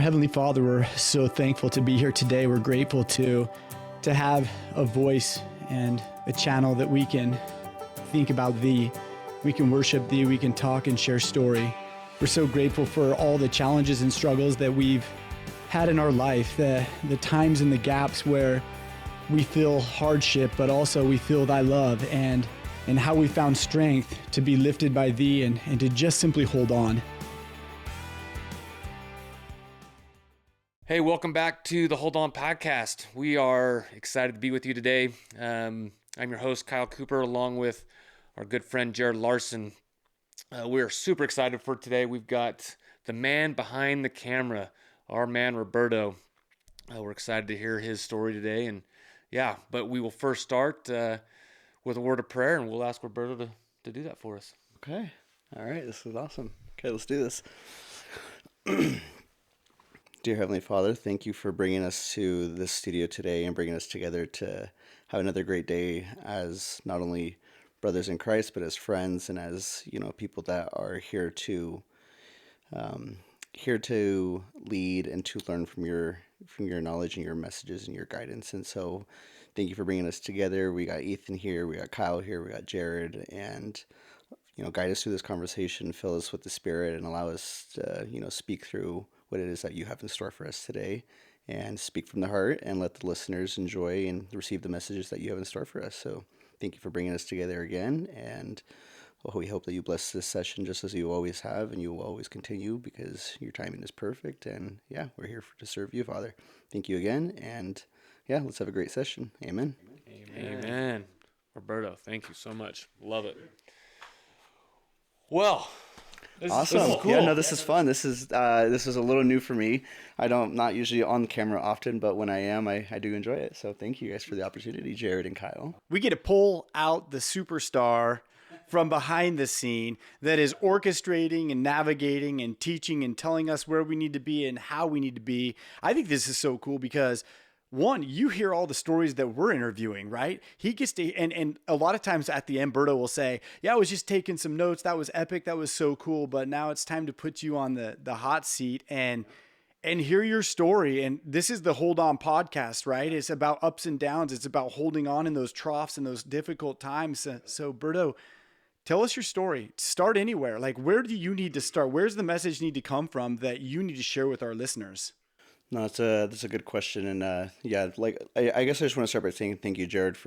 Heavenly Father, we're so thankful to be here today. We're grateful to have a voice and a channel that we can think about Thee. We can worship Thee. We can talk and share story. We're so grateful for all the challenges and struggles that we've had in our life, the times and the gaps where we feel hardship, but also we feel Thy love, and how we found strength to be lifted by Thee and to just simply hold on. Hey, welcome back to the Hold On podcast. We are excited to be with you today. I'm your host, Kyle Cooper, along with our good friend, Jared Larson. We are super excited for today. We've got the man behind the camera, our man, Roberto. We're excited to hear his story today. But we will first start with a word of prayer, and we'll ask Roberto to do that for us. Okay. All right. This is awesome. Okay, let's do this. Dear Heavenly Father, thank you for bringing us to this studio today and bringing us together to have another great day as not only brothers in Christ, but as friends and as, people that are here to lead and to learn from your knowledge and your messages and your guidance. And so thank you for bringing us together. We got Ethan here, we got Kyle here, we got Jared, and guide us through this conversation, fill us with the Spirit, and allow us to, speak through what it is that you have in store for us today, and speak from the heart, and let the listeners enjoy and receive the messages that you have in store for us. So thank you for bringing us together again, and we hope that you bless this session just as you always have, and you will always continue, because your timing is perfect. And we're here to serve you, Father. Thank you again, and let's have a great session. Amen. Amen. Roberto, thank you so much. Love it. Well, awesome. This is cool. Yeah, no, this is fun. This is a little new for me. Not usually on camera often, but when I am, I do enjoy it. So thank you guys for the opportunity, Jared and Kyle. We get to pull out the superstar from behind the scene that is orchestrating and navigating and teaching and telling us where we need to be and how we need to be. I think this is so cool because, one, you hear all the stories that we're interviewing, right? He gets to, and a lot of times at the end, Berto will say, I was just taking some notes. That was epic. That was so cool. But now it's time to put you on the hot seat and hear your story. And this is the Hold On podcast, right? It's about ups and downs. It's about holding on in those troughs and those difficult times. So Berto, tell us your story. Start anywhere. Like, where do you need to start? Where's the message need to come from that you need to share with our listeners? No, that's a good question, and I guess I just want to start by saying thank you, Jared,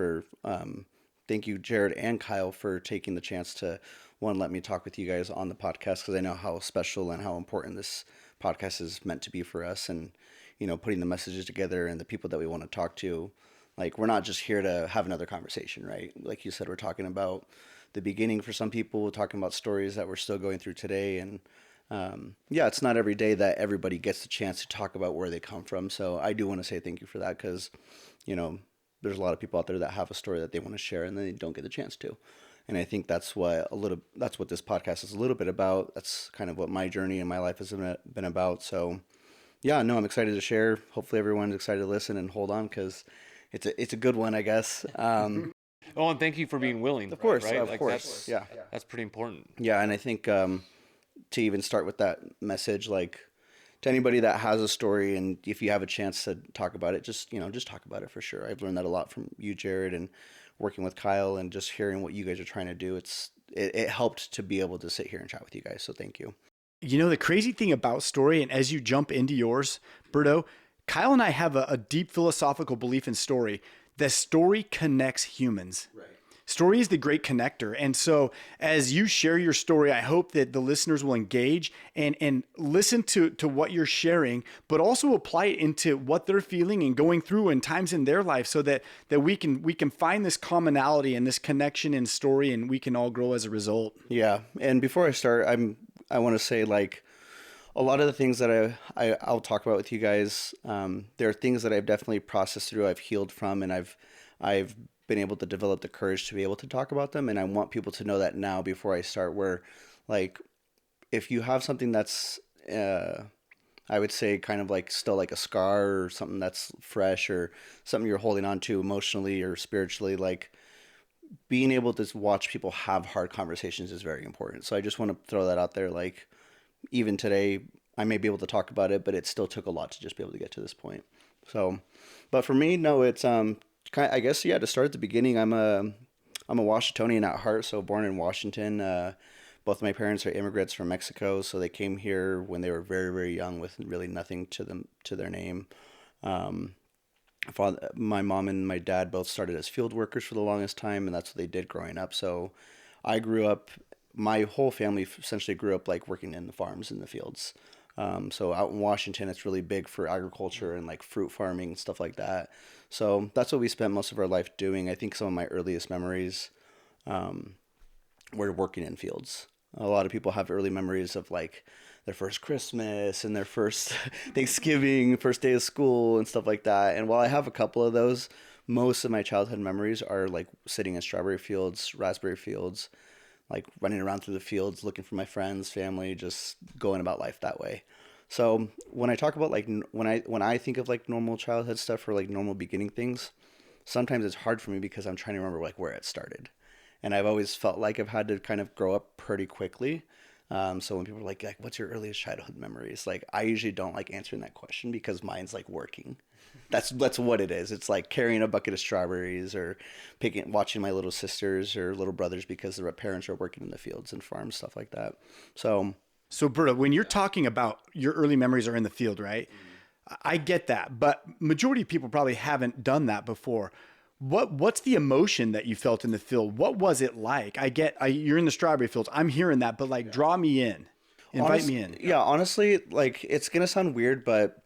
and Kyle for taking the chance to let me talk with you guys on the podcast, because I know how special and how important this podcast is meant to be for us, and putting the messages together and the people that we want to talk to. Like, we're not just here to have another conversation, right? Like you said, we're talking about the beginning for some people, we're talking about stories that we're still going through today, and it's not every day that everybody gets the chance to talk about where they come from. So I do want to say thank you for that, because, there's a lot of people out there that have a story that they want to share and they don't get the chance to. And I think that's what this podcast is a little bit about. That's kind of what my journey in my life has been about. So I'm excited to share. Hopefully everyone's excited to listen and hold on, because it's a good one, I guess. And thank you for being willing. Of course, right? Of course. That's pretty important. Yeah, and I think to even start with that message, like, to anybody that has a story, and if you have a chance to talk about it, just talk about it for sure. I've learned that a lot from you, Jared, and working with Kyle, and just hearing what you guys are trying to do. It helped to be able to sit here and chat with you guys. So thank you. The crazy thing about story, and as you jump into yours, Berto, Kyle and I have a deep philosophical belief in story. That story connects humans. Right. Story is the great connector. And so as you share your story, I hope that the listeners will engage and listen to what you're sharing, but also apply it into what they're feeling and going through in times in their life, so that we can find this commonality and this connection in story, and we can all grow as a result. Yeah. And before I start, I want to say, like, a lot of the things that I'll talk about with you guys, there are things that I've definitely processed through, I've healed from, and I've been able to develop the courage to be able to talk about them. And I want people to know that now before I start, where, like, if you have something that's, I would say kind of like still like a scar or something that's fresh or something you're holding on to emotionally or spiritually, like, being able to watch people have hard conversations is very important. So I just want to throw that out there. Like, even today, I may be able to talk about it, but it still took a lot to just be able to get to this point. So, but for me, no, it's I guess yeah. To start at the beginning, I'm a Washingtonian at heart. So born in Washington. Both of my parents are immigrants from Mexico, so they came here when they were very, very young with really nothing to their name. Um, my mom and my dad both started as field workers for the longest time, and that's what they did growing up. So I grew up, my whole family essentially grew up like working in the farms in the fields. So out in Washington, it's really big for agriculture and like fruit farming and stuff like that. So that's what we spent most of our life doing. I think some of my earliest memories were working in fields. A lot of people have early memories of like their first Christmas and their first Thanksgiving, first day of school and stuff like that. And while I have a couple of those, most of my childhood memories are like sitting in strawberry fields, raspberry fields, like running around through the fields, looking for my friends, family, just going about life that way. So when I talk about like when I think of like normal childhood stuff or like normal beginning things, sometimes it's hard for me because I'm trying to remember like where it started. And I've always felt like I've had to kind of grow up pretty quickly. So when people are like, what's your earliest childhood memories? Like, I usually don't like answering that question because mine's like working. That's what it is. It's like carrying a bucket of strawberries or watching my little sisters or little brothers because their parents are working in the fields and farms, stuff like that. So, So, Berta, when you're talking about your early memories are in the field, right? I get that, but majority of people probably haven't done that before. What's the emotion that you felt in the field? What was it like? You're in the strawberry fields. I'm hearing that, but like, draw me in, invite me in. Yeah, honestly, like it's gonna sound weird, but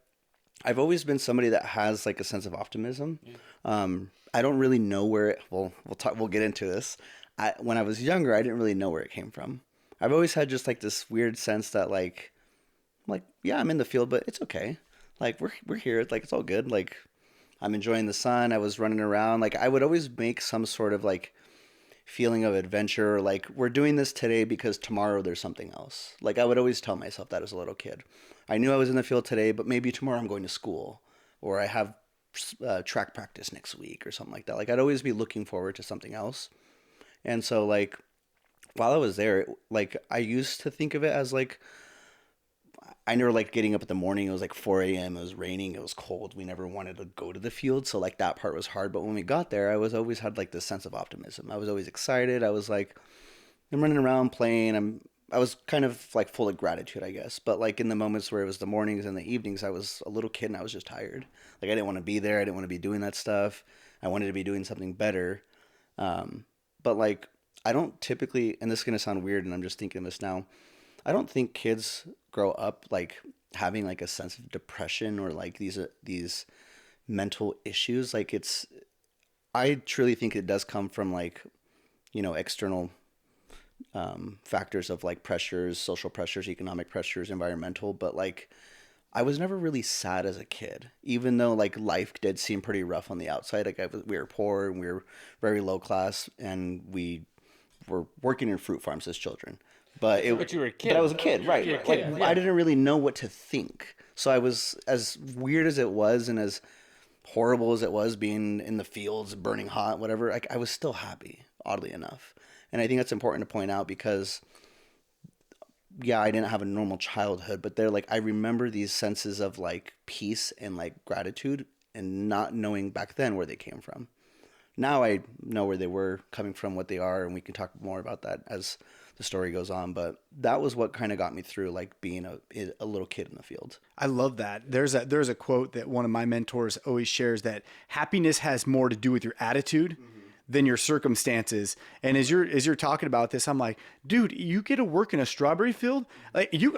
I've always been somebody that has like a sense of optimism. I don't really know where it. Well, we'll get into this. When I was younger, I didn't really know where it came from. I've always had just like this weird sense that like yeah, I'm in the field, but it's okay. Like we're here. Like it's all good. Like I'm enjoying the sun. I was running around. Like I would always make some sort of like feeling of adventure. Like we're doing this today because tomorrow there's something else. Like I would always tell myself that as a little kid. I knew I was in the field today, but maybe tomorrow I'm going to school or I have track practice next week or something like that. Like I'd always be looking forward to something else. And so like while I was there, like I used to think of it as like I never liked getting up in the morning. It was like 4 a.m. It was raining. It was cold. We never wanted to go to the field. So like that part was hard. But when we got there, I was always had like this sense of optimism. I was always excited. I was like, I'm running around playing. I was kind of like full of gratitude, I guess. But like in the moments where it was the mornings and the evenings, I was a little kid and I was just tired. Like I didn't want to be there. I didn't want to be doing that stuff. I wanted to be doing something better. But like I don't typically, and this is gonna sound weird, and I'm just thinking this now. I don't think kids grow up like having like a sense of depression or like these mental issues. Like I truly think it does come from like external factors of like pressures, social pressures, economic pressures, environmental. But like I was never really sad as a kid, even though like life did seem pretty rough on the outside. Like we were poor and we were very low class, and we were working in fruit farms as children. But you were a kid. But I was a kid, right? You're a Like kid, yeah. I didn't really know what to think. So I was, as weird as it was, and as horrible as it was being in the fields, burning hot, whatever. Like I was still happy, oddly enough. And I think that's important to point out because, yeah, I didn't have a normal childhood, but they're like I remember these senses of like peace and like gratitude, and not knowing back then where they came from. Now I know where they were coming from, what they are, and we can talk more about that as the story goes on. But that was what kind of got me through, like being a little kid in the field. I love that. There's a quote that one of my mentors always shares, that happiness has more to do with your attitude than your circumstances. And as you're talking about this, I'm like, dude, you get to work in a strawberry field, like you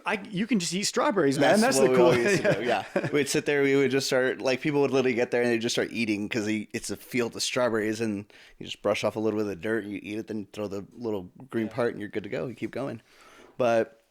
can just eat strawberries, man. That's the what we cool. all used to do. Yeah, we'd sit there. We would just start like people would literally get there and they just start eating because it's a field of strawberries, and you just brush off a little bit of the dirt, and you eat it, then throw the little green part, and you're good to go. You keep going, but.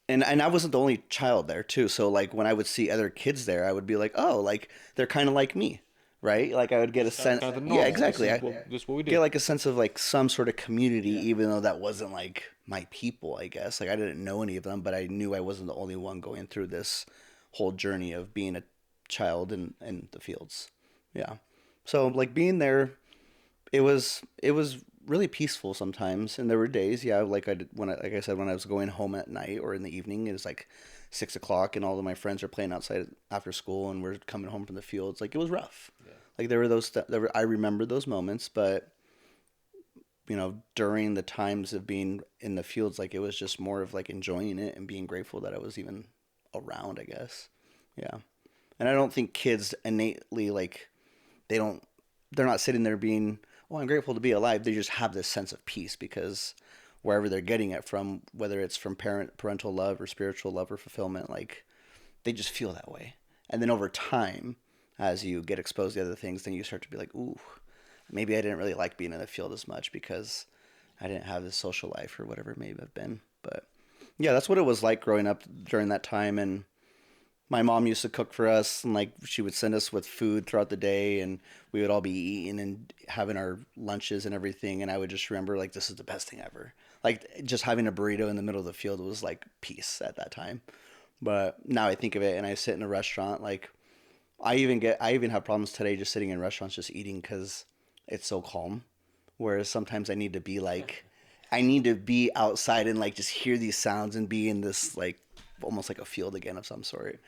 And I wasn't the only child there too. So like when I would see other kids there, I would be like, oh, like they're kind of like me, right? Like I would get a sense. Kind of the normal. Yeah, exactly. This is what we do. Get like a sense of like some sort of community, even though that wasn't like my people, I guess. Like I didn't know any of them, but I knew I wasn't the only one going through this whole journey of being a child in the fields. Yeah. So like being there, it was really peaceful sometimes. And there were days, yeah, like I said, when I was going home at night or in the evening, it was like 6 o'clock, and all of my friends are playing outside after school, and we're coming home from the fields. Like, it was rough. Yeah. Like, there were those, I remember those moments, but during the times of being in the fields, like, it was just more of like enjoying it and being grateful that I was even around, I guess. Yeah. And I don't think kids innately, like, they don't, they're not sitting there being, oh, I'm grateful to be alive. They just have this sense of peace because wherever they're getting it from, whether it's from parental love or spiritual love or fulfillment, like, they just feel that way. And then over time, as you get exposed to other things, then you start to be like, ooh, maybe I didn't really like being in the field as much because I didn't have this social life or whatever it may have been. But yeah, that's what it was like growing up during that time. And my mom used to cook for us, and like she would send us with food throughout the day, and we would all be eating and having our lunches and everything. And I would just remember, like, this is the best thing ever. Like, just having a burrito in the middle of the field was like peace at that time. But now I think of it and I sit in a restaurant, like, I even have problems today just sitting in restaurants just eating because it's so calm. Whereas sometimes I need to be outside and like just hear these sounds and be in this, like, almost like a field again of some sort.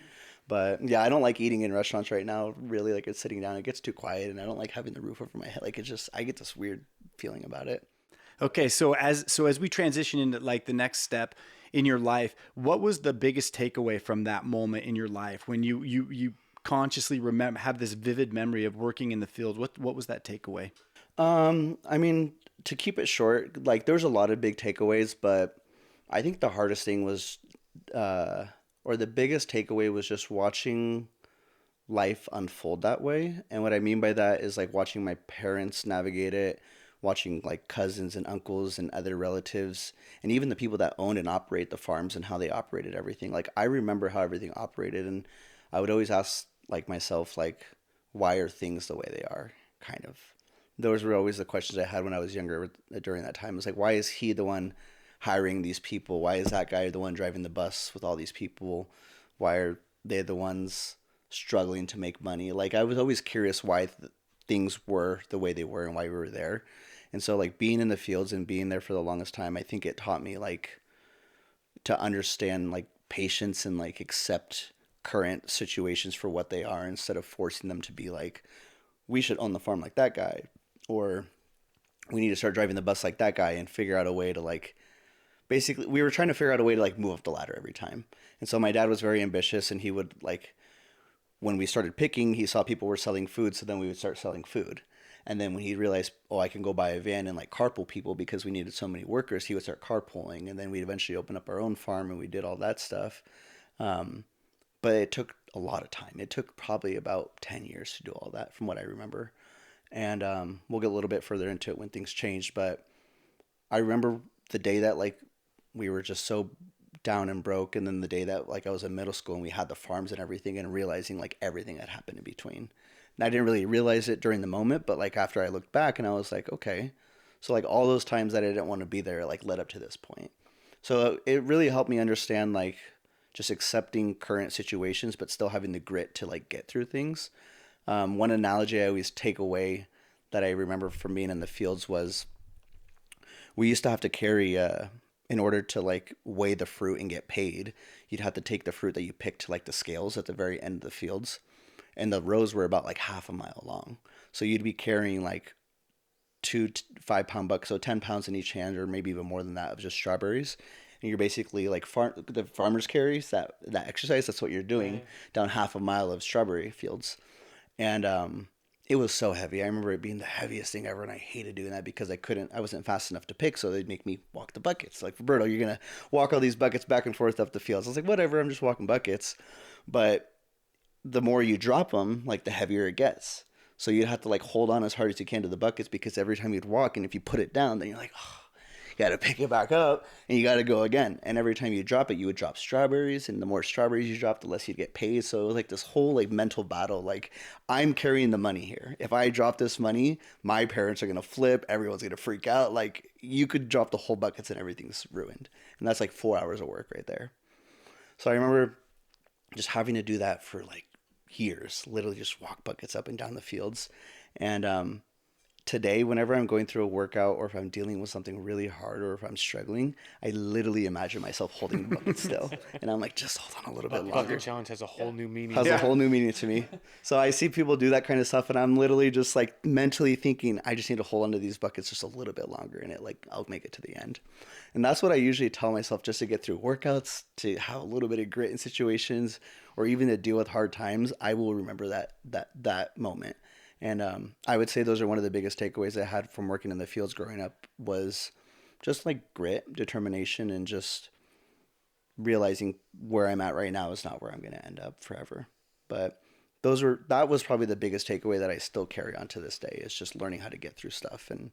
But yeah, I don't like eating in restaurants right now. Really, like, it's sitting down, it gets too quiet, and I don't like having the roof over my head. Like, it just, I get this weird feeling about it. Okay, so as we transition into like the next step in your life, what was the biggest takeaway from that moment in your life when you consciously remember, have this vivid memory of working in the field? What was that takeaway? I mean, to keep it short, like, there's a lot of big takeaways, but I think the hardest thing was, or the biggest takeaway was just watching life unfold that way. And what I mean by that is like watching my parents navigate it, watching like cousins and uncles and other relatives, and even the people that owned and operate the farms and how they operated everything. Like, I remember how everything operated, and I would always ask like myself, like, why are things the way they are? Kind of. Those were always the questions I had when I was younger during that time. It's like, why is he the one hiring these people? Why is that guy the one driving the bus with all these people? Why are they the ones struggling to make money? Like, I was always curious why things were the way they were and why we were there. And so, like, being in the fields and being there for the longest time, I think it taught me, like, to understand, like, patience and, like, accept current situations for what they are instead of forcing them to be like, we should own the farm like that guy, or we need to start driving the bus like that guy, and figure out a way to, like, basically we were trying to figure out a way to, like, move up the ladder every time. And so my dad was very ambitious, and he would, like, when we started picking, he saw people were selling food, so then we would start selling food. And then when he realized, oh, I can go buy a van and like carpool people because we needed so many workers, he would start carpooling. And then we'd eventually open up our own farm, and we did all that stuff. Um, but it took a lot of time. It took probably about 10 years to do all that from what I remember. And we'll get a little bit further into it when things changed. But I remember the day that, like, we were just so down and broke, and then the day that, like, I was in middle school and we had the farms and everything, and realizing, like, everything that happened in between. And I didn't really realize it during the moment, but, like, after I looked back, and I was like, okay, so, like, all those times that I didn't want to be there, like, led up to this point. So it really helped me understand, like, just accepting current situations but still having the grit to, like, get through things. One analogy I always take away that I remember from being in the fields was, we used to have to carry in order to, like, weigh the fruit and get paid, you'd have to take the fruit that you picked to, like, the scales at the very end of the fields, and the rows were about like half a mile long. So you'd be carrying like 5 pound buckets, so 10 pounds in each hand, or maybe even more than that, of just strawberries. And you're basically like the farmers carries that exercise. That's what you're doing, Right. down half a mile of strawberry fields. And it was so heavy. I remember it being the heaviest thing ever, and I hated doing that because I wasn't fast enough to pick, so they'd make me walk the buckets. Like, Roberto, you're gonna walk all these buckets back and forth up the fields. I was like, whatever, I'm just walking buckets. But the more you drop them, like, the heavier it gets. So you'd have to, like, hold on as hard as you can to the buckets, because every time you'd walk, and if you put it down, then you're like, oh, you got to pick it back up, and you got to go again. And every time you drop it, you would drop strawberries, and the more strawberries you drop, the less you'd get paid. So it was like this whole, like, mental battle. Like, I'm carrying the money here. If I drop this money, my parents are gonna flip. Everyone's gonna freak out. Like, you could drop the whole buckets and everything's ruined. And that's like 4 hours of work right there. So I remember just having to do that for like years, literally just walk buckets up and down the fields. And today, whenever I'm going through a workout or if I'm dealing with something really hard or if I'm struggling, I literally imagine myself holding the bucket still. And I'm like, just hold on a little bit longer. Bucket challenge has a whole new meaning. Has a whole new meaning to me. So I see people do that kind of stuff and I'm literally just like mentally thinking, I just need to hold onto these buckets just a little bit longer and I'll make it to the end. And that's what I usually tell myself just to get through workouts, to have a little bit of grit in situations, or even to deal with hard times. I will remember that moment. And I would say those are one of the biggest takeaways I had from working in the fields growing up, was just like grit, determination, and just realizing where I'm at right now is not where I'm going to end up forever. But that was probably the biggest takeaway that I still carry on to this day, is just learning how to get through stuff and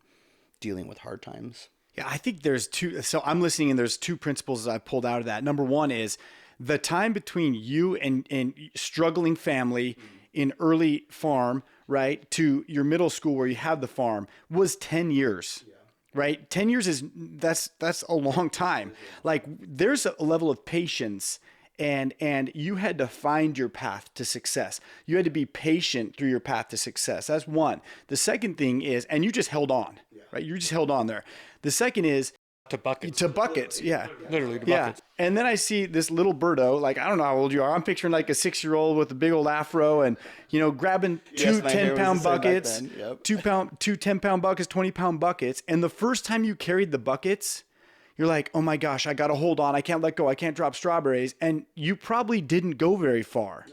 dealing with hard times. Yeah, I think there's two. So I'm listening, and there's two principles I pulled out of that. Number one is the time between you and struggling family in early farm, right, to your middle school where you have the farm was 10 years. Yeah. Right? 10 years that's a long time. Like, there's a level of patience, and you had to find your path to success. You had to be patient through your path to success. That's one. The second thing is, and you just held on, right? You just held on there. The second is to buckets. Yeah. Literally to buckets. Yeah. And then I see this little birdo, like, I don't know how old you are. I'm picturing like a 6-year-old with a big old afro and, grabbing two 10-pound buckets, yep. two 10-pound buckets, 20-pound buckets. And the first time you carried the buckets, you're like, oh my gosh, I got to hold on. I can't let go. I can't drop strawberries. And you probably didn't go very far.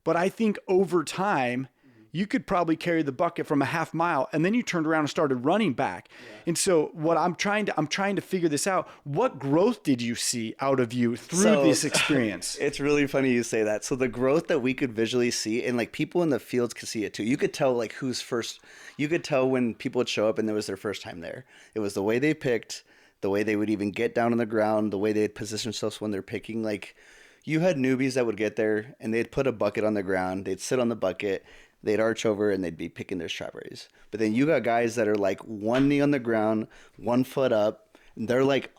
But I think over time, you could probably carry the bucket from a half mile, and then you turned around and started running back. Yeah. And so what I'm trying to figure this out. What growth did you see out of you through this experience? It's really funny you say that. So the growth that we could visually see, and like people in the fields could see it too. You could tell like who's first. You could tell when people would show up and it was their first time there. It was the way they picked, the way they would even get down on the ground, the way they'd position themselves when they're picking. Like, you had newbies that would get there and they'd put a bucket on the ground. They'd sit on the bucket. They'd arch over and they'd be picking their strawberries. But then you got guys that are like one knee on the ground, 1 foot up. And they're like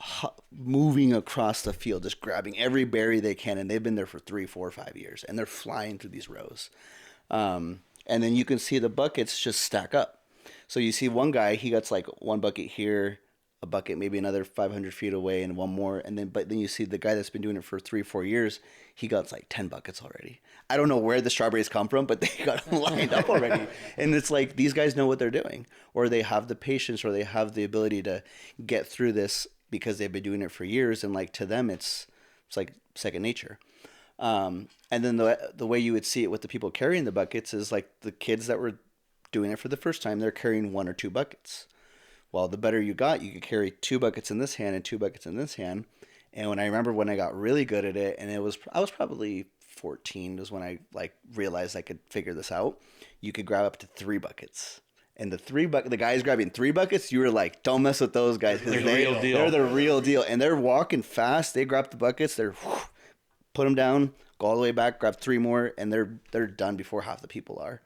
moving across the field, just grabbing every berry they can. And they've been there for 3, 4, 5 years. And they're flying through these rows. And then you can see the buckets just stack up. So you see one guy, he gets like one bucket here, a bucket maybe another 500 feet away, and one more. But then you see the guy that's been doing it for 3, 4 years, he got like 10 buckets already. I don't know where the strawberries come from, but they got them lined up already. And it's like, these guys know what they're doing, or they have the patience, or they have the ability to get through this because they've been doing it for years. And like, to them, it's like second nature. And then the way you would see it with the people carrying the buckets is like the kids that were doing it for the first time, they're carrying 1 or 2 buckets. Well, the better you got, you could carry 2 buckets in this hand and 2 buckets in this hand. And when I got really good at it, and I was probably 14 was when I like realized I could figure this out. You could grab up to 3 buckets. And the guys grabbing 3 buckets, you were like, don't mess with those guys, because they're the real deal. And they're walking fast. They grab the buckets, put them down, go all the way back, grab 3 more, and they're done before half the people are.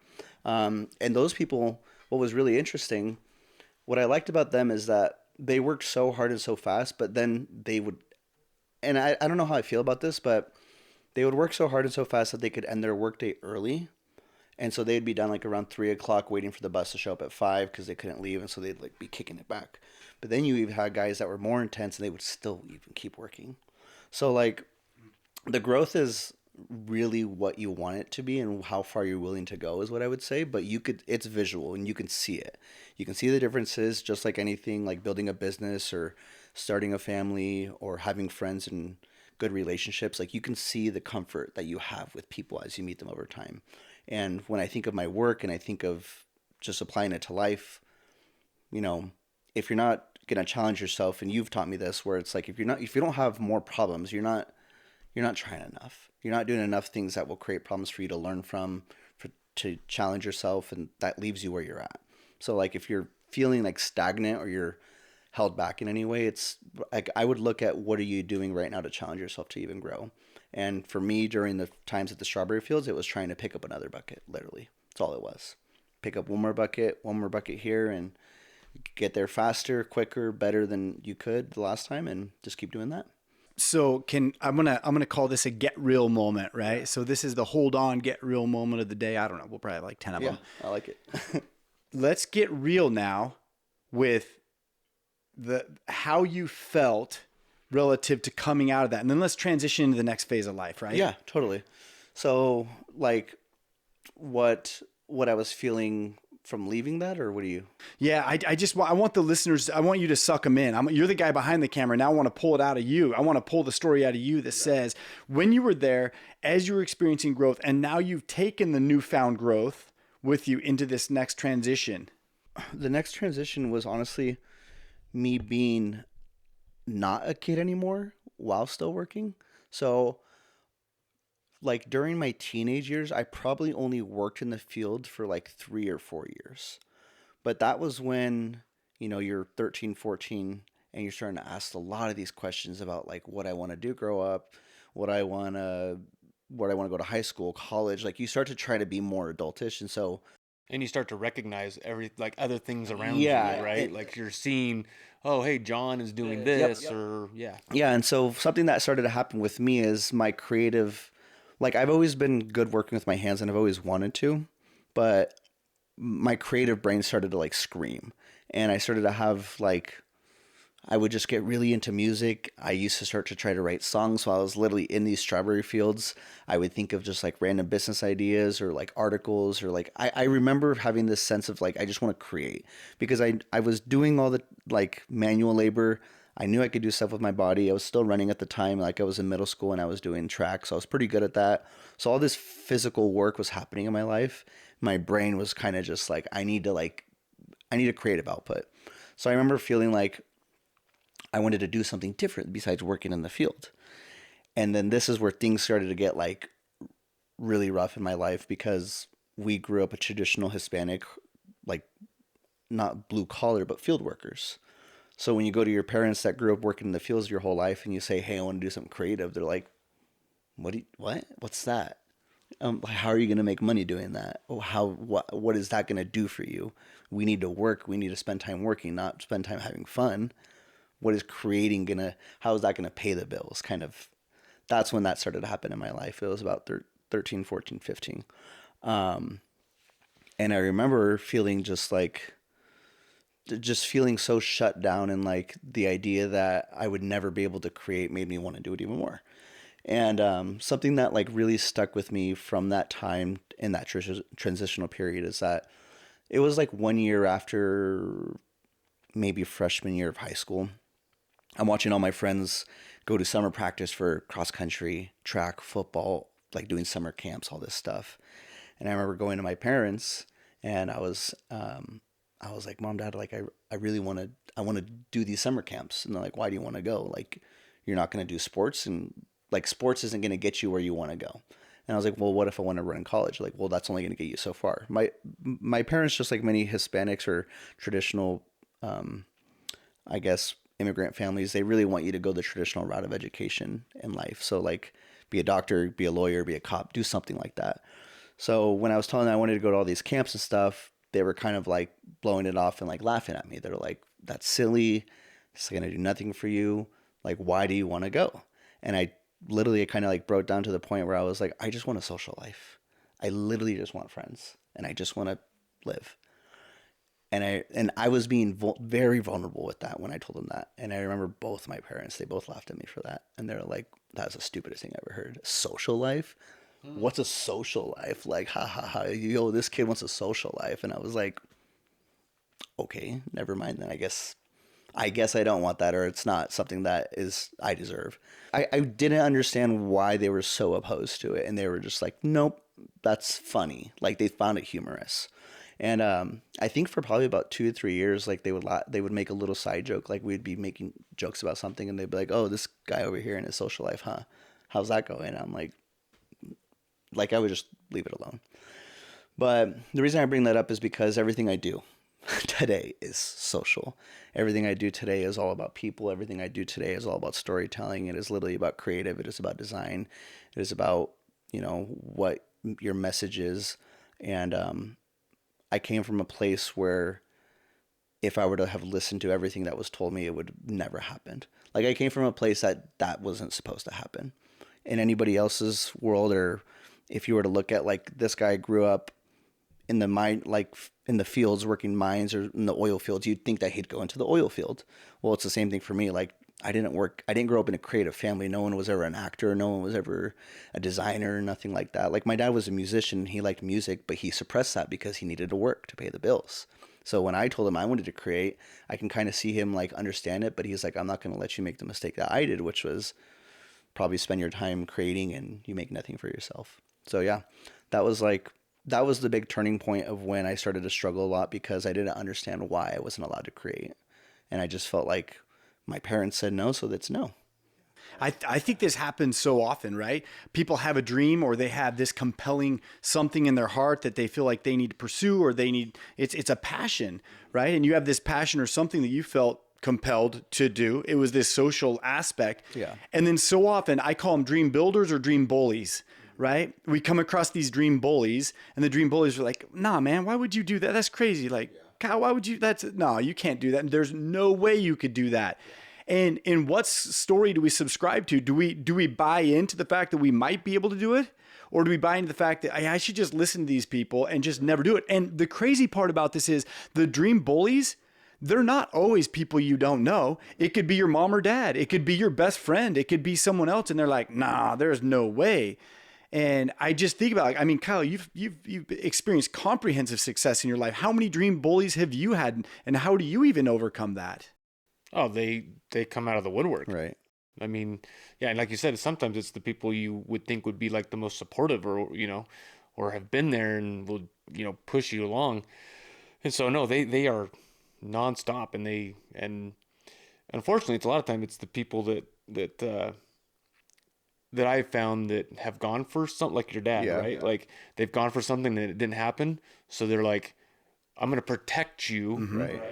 And those people, what was really interesting, what I liked about them is that they worked so hard and so fast, but then they would, and I don't know how I feel about this, but they would work so hard and so fast that they could end their workday early. And so they'd be done like around 3 o'clock waiting for the bus to show up at 5 because they couldn't leave. And so they'd like be kicking it back. But then you even had guys that were more intense and they would still even keep working. So like the growth is really what you want it to be and how far you're willing to go is what I would say. But it's visual and you can see it. You can see the differences, just like anything, like building a business or starting a family or having friends and good relationships. Like, you can see the comfort that you have with people as you meet them over time. And when I think of my work and I think of just applying it to life, if you're not going to challenge yourself, and you've taught me this, where it's like, if you don't have more problems, you're not trying enough. You're not doing enough things that will create problems for you to learn from, to challenge yourself, and that leaves you where you're at. So like, if you're feeling like stagnant or you're held back in any way, it's like, I would look at what are you doing right now to challenge yourself to even grow. And for me, during the times at the strawberry fields, it was trying to pick up another bucket. Literally, that's all it was. Pick up one more bucket here, and get there faster, quicker, better than you could the last time, and just keep doing that. So I'm gonna call this a get real moment, right? So this is the hold on, get real moment of the day. I don't know. We'll probably have like 10 of them. I like it. let's get real now with how you felt relative to coming out of that. And then let's transition into the next phase of life, right? Yeah, totally. So like what I was feeling from leaving that, or what do you? Yeah, I want the listeners, I want you to suck them in. You're the guy behind the camera. Now I want to pull it out of you. I want to pull the story out of you that says when you were there, as you were experiencing growth, and now you've taken the newfound growth with you into this next transition. The next transition was honestly me being not a kid anymore while still working. So like during my teenage years, I probably only worked in the field for like 3 or 4 years. But that was when, you're 13, 14, and you're starting to ask a lot of these questions about like what I want to do grow up, what I want to go to high school, college. Like you start to try to be more adultish. And so, And you start to recognize other things around yeah, you, right? Like you're seeing, oh, hey, John is doing this, or yeah. Yeah, and so something that started to happen with me is my creative, like I've always been good working with my hands and I've always wanted to, but my creative brain started to like scream. And I started to have like, I would just get really into music. I used to start to try to write songs while I was literally in these strawberry fields. I would think of just like random business ideas or like articles or like, I remember having this sense of like, I just want to create because I was doing all the like manual labor. I knew I could do stuff with my body. I was still running at the time. Like I was in middle school and I was doing track. So I was pretty good at that. So all this physical work was happening in my life. My brain was kind of just like, I need a creative output. So I remember feeling like I wanted to do something different besides working in the field. And then this is where things started to get like really rough in my life because we grew up a traditional Hispanic, like not blue collar, but field workers. So when you go to your parents that grew up working in the fields your whole life and you say, hey, I want to do something creative, they're like, what's that? How are you going to make money doing that? Oh, what is that going to do for you? We need to work. We need to spend time working, not spend time having fun. What is creating how is that going to pay the bills? Kind of, that's when that started to happen in my life. It was about 13, 14, 15. And I remember feeling just feeling so shut down, and like the idea that I would never be able to create made me want to do it even more. And something that like really stuck with me from that time in that transitional period is that it was like 1 year after maybe freshman year of high school. I'm watching all my friends go to summer practice for cross country, track, football, like doing summer camps, all this stuff. And I remember going to my parents and I was like, Mom, Dad, like I really want to do these summer camps. And they're like, why do you want to go? Like, you're not going to do sports, and like sports isn't going to get you where you want to go. And I was like, well, what if I want to run in college? Like, well, that's only going to get you so far. My parents, just like many Hispanics or traditional, I guess, immigrant families, they really want you to go the traditional route of education in life. So like be a doctor, be a lawyer, be a cop, do something like that. So when I was telling them I wanted to go to all these camps and stuff, they were kind of like blowing it off and like laughing at me. They were like, that's silly. It's going to do nothing for you. Like, why do you want to go? And I literally kind of like broke down to the point where I was like, I just want a social life. I literally just want friends and I just want to live. And I was being very vulnerable with that when I told them that. And I remember both my parents, they both laughed at me for that. And they're like, that was the stupidest thing I ever heard. Social life? What's a social life? Like, ha ha ha, yo, this kid wants a social life. And I was like, okay, never mind then. I guess I don't want that, or it's not something that I deserve. I didn't understand why they were so opposed to it. And they were just like, nope, that's funny. Like they found it humorous. And I think for probably about 2 to 3 years, like they would make a little side joke, like we'd be making jokes about something, and they'd be like, "Oh, this guy over here in his social life, huh? How's that going?" And I'm like I would just leave it alone. But the reason I bring that up is because everything I do today is social. Everything I do today is all about people. Everything I do today is all about storytelling. It is literally about creative. It is about design. It is about what your message is, and I came from a place where if I were to have listened to everything that was told me, it would never happened. Like I came from a place that wasn't supposed to happen. In anybody else's world, or if you were to look at like this guy grew up in the mine, like in the fields working mines or in the oil fields, you'd think that he'd go into the oil field. Well, it's the same thing for me. Like I didn't grow up in a creative family. No one was ever an actor. No one was ever a designer, nothing like that. Like my dad was a musician. He liked music, but he suppressed that because he needed to work to pay the bills. So when I told him I wanted to create, I can kind of see him like understand it, but he's like, I'm not going to let you make the mistake that I did, which was probably spend your time creating and you make nothing for yourself. So yeah, that was like that was the big turning point of when I started to struggle a lot because I didn't understand why I wasn't allowed to create. And I just felt like my parents said no, so that's no. I think this happens so often, right? People have a dream or they have this compelling something in their heart that they feel like they need to pursue or it's a passion, right? And you have this passion or something that you felt compelled to do. It was this social aspect. Yeah. And then so often I call them dream builders or dream bullies, right? We come across these dream bullies and the dream bullies are like, nah, man, why would you do that? That's crazy. Like, Kyle, why would you, no, you can't do that. There's no way you could do that. And in what story do we subscribe to? Do we buy into the fact that we might be able to do it? Or do we buy into the fact that I should just listen to these people and just never do it? And the crazy part about this is the dream bullies, they're not always people you don't know. It could be your mom or dad. It could be your best friend. It could be someone else. And they're like, nah, there's no way. And I just think about, like, I mean, Kyle, you've experienced comprehensive success in your life. How many dream bullies have you had? And how do you even overcome that? Oh, they come out of the woodwork. Right. I mean, yeah, and like you said, sometimes it's the people you would think would be like the most supportive or, or have been there and will, push you along. And so, no, they are nonstop and unfortunately, it's a lot of time it's the people that I've found that have gone for something like your dad, Yeah. right? Like they've gone for something that it didn't happen. So they're like, I'm going to protect you,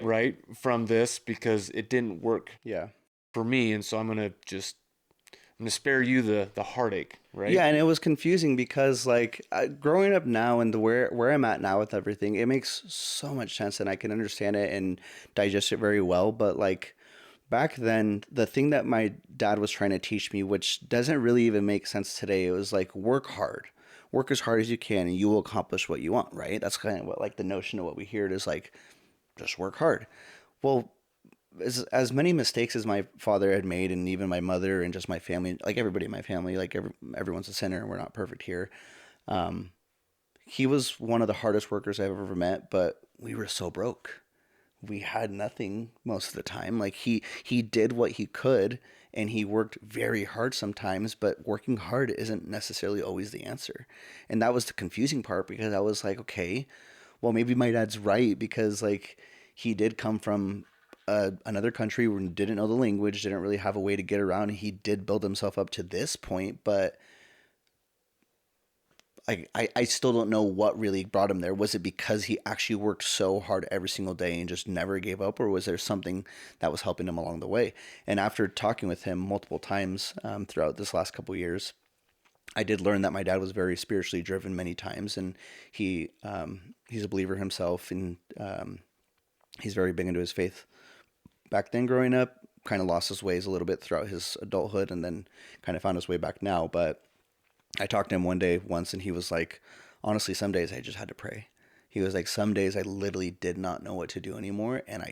right, from this because it didn't work Yeah. for me. And so I'm going to spare you the heartache, right? Yeah, and it was confusing because like growing up now and where I'm at now with everything, it makes so much sense and I can understand it and digest it very well. But like back then, the thing that my dad was trying to teach me, which doesn't really even make sense today, it was like work hard. Work as hard as you can and you will accomplish what you want, right? That's kind of what like the notion of what we hear is like, just work hard. Well, as many mistakes as my father had made and even my mother and just my family, like everybody in my family, like everyone's a sinner and we're not perfect here. He was one of the hardest workers I've ever met, but we were so broke. We had nothing most of the time. Like he did what he could and he worked very hard sometimes, but working hard isn't necessarily always the answer. And that was the confusing part because I was like, okay, well, maybe my dad's right because like he did come from another country where he didn't know the language, didn't really have a way to get around. He did build himself up to this point, but I still don't know what really brought him there. Was it because he actually worked so hard every single day and just never gave up, or was there something that was helping him along the way? And after talking with him multiple times throughout this last couple of years, I did learn that my dad was very spiritually driven many times, and he's a believer himself, and he's very big into his faith. Back then, growing up, kind of lost his ways a little bit throughout his adulthood, and then kind of found his way back now, but I talked to him once and he was like, honestly, some days I just had to pray. He was like, some days I literally did not know what to do anymore. And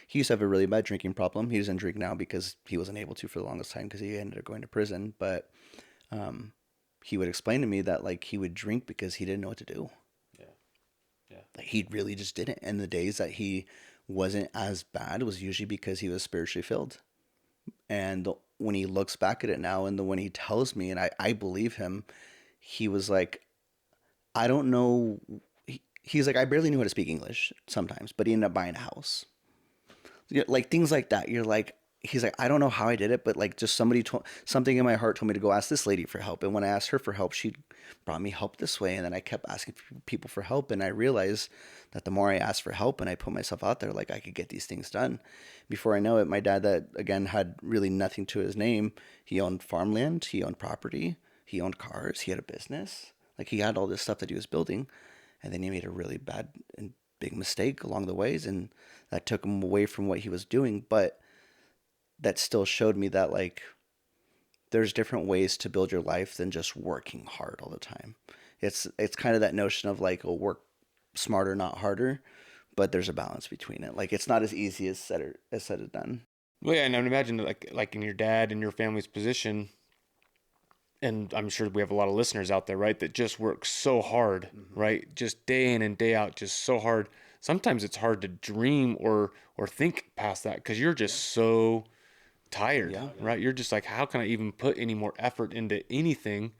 he used to have a really bad drinking problem. He doesn't drink now because he wasn't able to for the longest time because he ended up going to prison. But he would explain to me that like he would drink because he didn't know what to do. Yeah. Like he really just didn't. And the days that he wasn't as bad was usually because he was spiritually filled. And when he looks back at it now and when he tells me, and I believe him, he was like, I don't know. He's like, I barely knew how to speak English sometimes, but he ended up buying a house. Like things like that. You're like, he's like, I don't know how I did it, but like just something in my heart told me to go ask this lady for help. And when I asked her for help, she brought me help this way. And then I kept asking people for help. And I realized that the more I asked for help and I put myself out there, like I could get these things done. Before I know it, my dad, that again had really nothing to his name. He owned farmland, he owned property, he owned cars, he had a business. Like he had all this stuff that he was building. And then he made a really bad and big mistake along the ways. And that took him away from what he was doing. But that still showed me that like there's different ways to build your life than just working hard all the time. It's kind of that notion of like, oh, smarter, not harder, but there's a balance between it. Like it's not as easy as said and done. Well, yeah, and I would imagine like in your dad and your family's position, and I'm sure we have a lot of listeners out there, right, that just work so hard, right, just day in and day out, just so hard. Sometimes it's hard to dream or think past that because you're just so tired, Yeah. right? You're just like, how can I even put any more effort into anything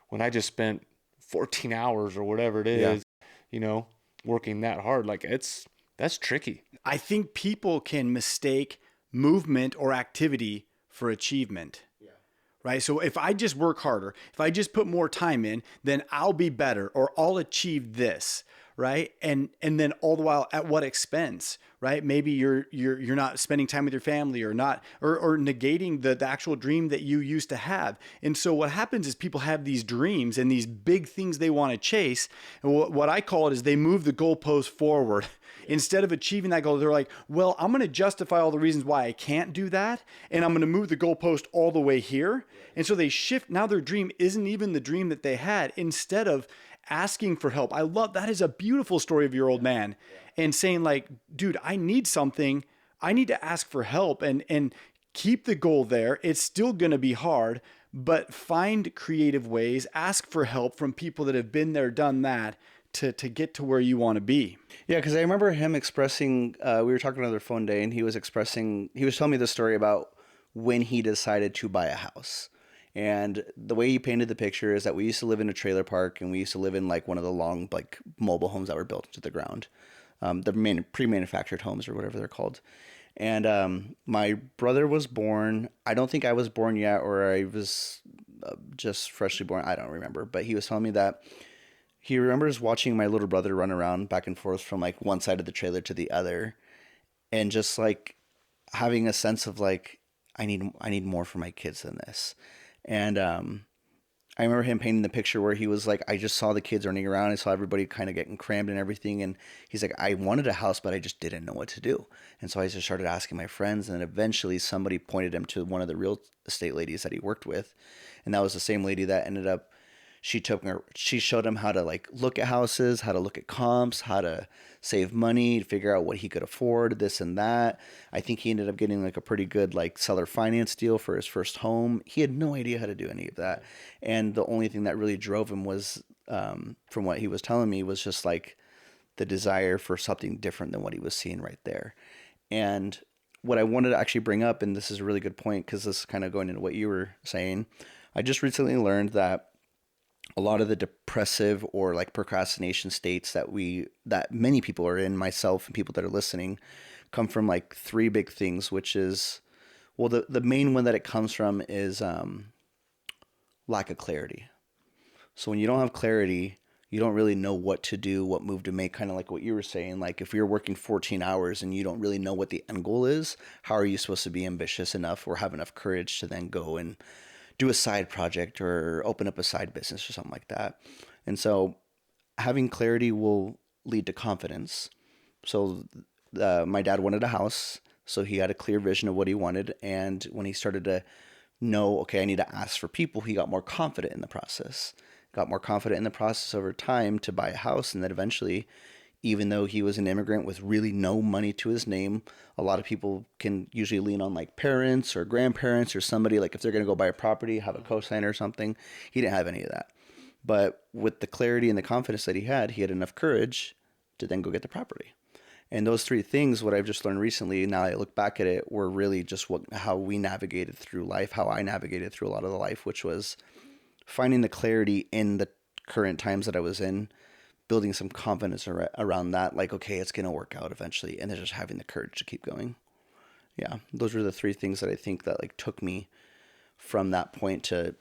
when I just spent 14 hours or whatever it Yeah. is, working that hard? Like that's tricky. I think people can mistake movement or activity for achievement. Right? So if I just work harder, if I just put more time in, then I'll be better or I'll achieve this, right? And then all the while at what expense, right? Maybe you're not spending time with your family or not or negating the actual dream that you used to have. And so what happens is people have these dreams and these big things they want to chase. And what I call it is they move the goalpost forward. Instead of achieving that goal, they're like, well, I'm going to justify all the reasons why I can't do that. And I'm going to move the goalpost all the way here. And so they shift. Now their dream isn't even the dream that they had, instead of asking for help. I love that is a beautiful story of your old man and saying like, dude, I need something. I need to ask for help and keep the goal there. It's still going to be hard, but find creative ways, ask for help from people that have been there, done that, to get to where you want to be. Yeah, because I remember him expressing, we were talking another phone day, and he was telling me the story about when he decided to buy a house. And the way he painted the picture is that we used to live in a trailer park, and we used to live in like one of the long like mobile homes that were built into the ground, the pre-manufactured homes or whatever they're called. And my brother was born. I don't think I was born yet, or I was just freshly born. I don't remember. But he was telling me that he remembers watching my little brother run around back and forth from like one side of the trailer to the other, and just like having a sense of like, I need more for my kids than this. And I remember him painting the picture where he was like, I just saw the kids running around. I saw everybody kind of getting crammed and everything. And he's like, I wanted a house, but I just didn't know what to do. And so I just started asking my friends. And then eventually somebody pointed him to one of the real estate ladies that he worked with. And that was the same lady that ended up, she showed him how to like look at houses, how to look at comps, how to save money, to figure out what he could afford, this and that. I think he ended up getting like a pretty good like seller finance deal for his first home. He had no idea how to do any of that. And the only thing that really drove him was, from what he was telling me, was just like the desire for something different than what he was seeing right there. And what I wanted to actually bring up, and this is a really good point, because this is kind of going into what you were saying. I just recently learned that a lot of the depressive or like procrastination states that many people are in, myself and people that are listening, come from like three big things, which is, well, the main one that it comes from is lack of clarity. So when you don't have clarity, you don't really know what to do, what move to make, kind of like what you were saying. Like if you're working 14 hours and you don't really know what the end goal is, how are you supposed to be ambitious enough or have enough courage to then go and do a side project or open up a side business or something like that? And so having clarity will lead to confidence. So my dad wanted a house, so he had a clear vision of what he wanted. And when he started to know, okay, I need to ask for people, he got more confident in the process. Got more confident in the process over time to buy a house. And then eventually, even though he was an immigrant with really no money to his name, a lot of people can usually lean on like parents or grandparents or somebody, like if they're going to go buy a property, have a cosigner or something. He didn't have any of that. But with the clarity and the confidence that he had enough courage to then go get the property. And those three things, what I've just learned recently, now I look back at it, were really just how we navigated through life, how I navigated through a lot of the life, which was finding the clarity in the current times that I was in, building some confidence around that, like, okay, it's going to work out eventually, and then just having the courage to keep going. Yeah, those were the three things that I think that like took me from that point to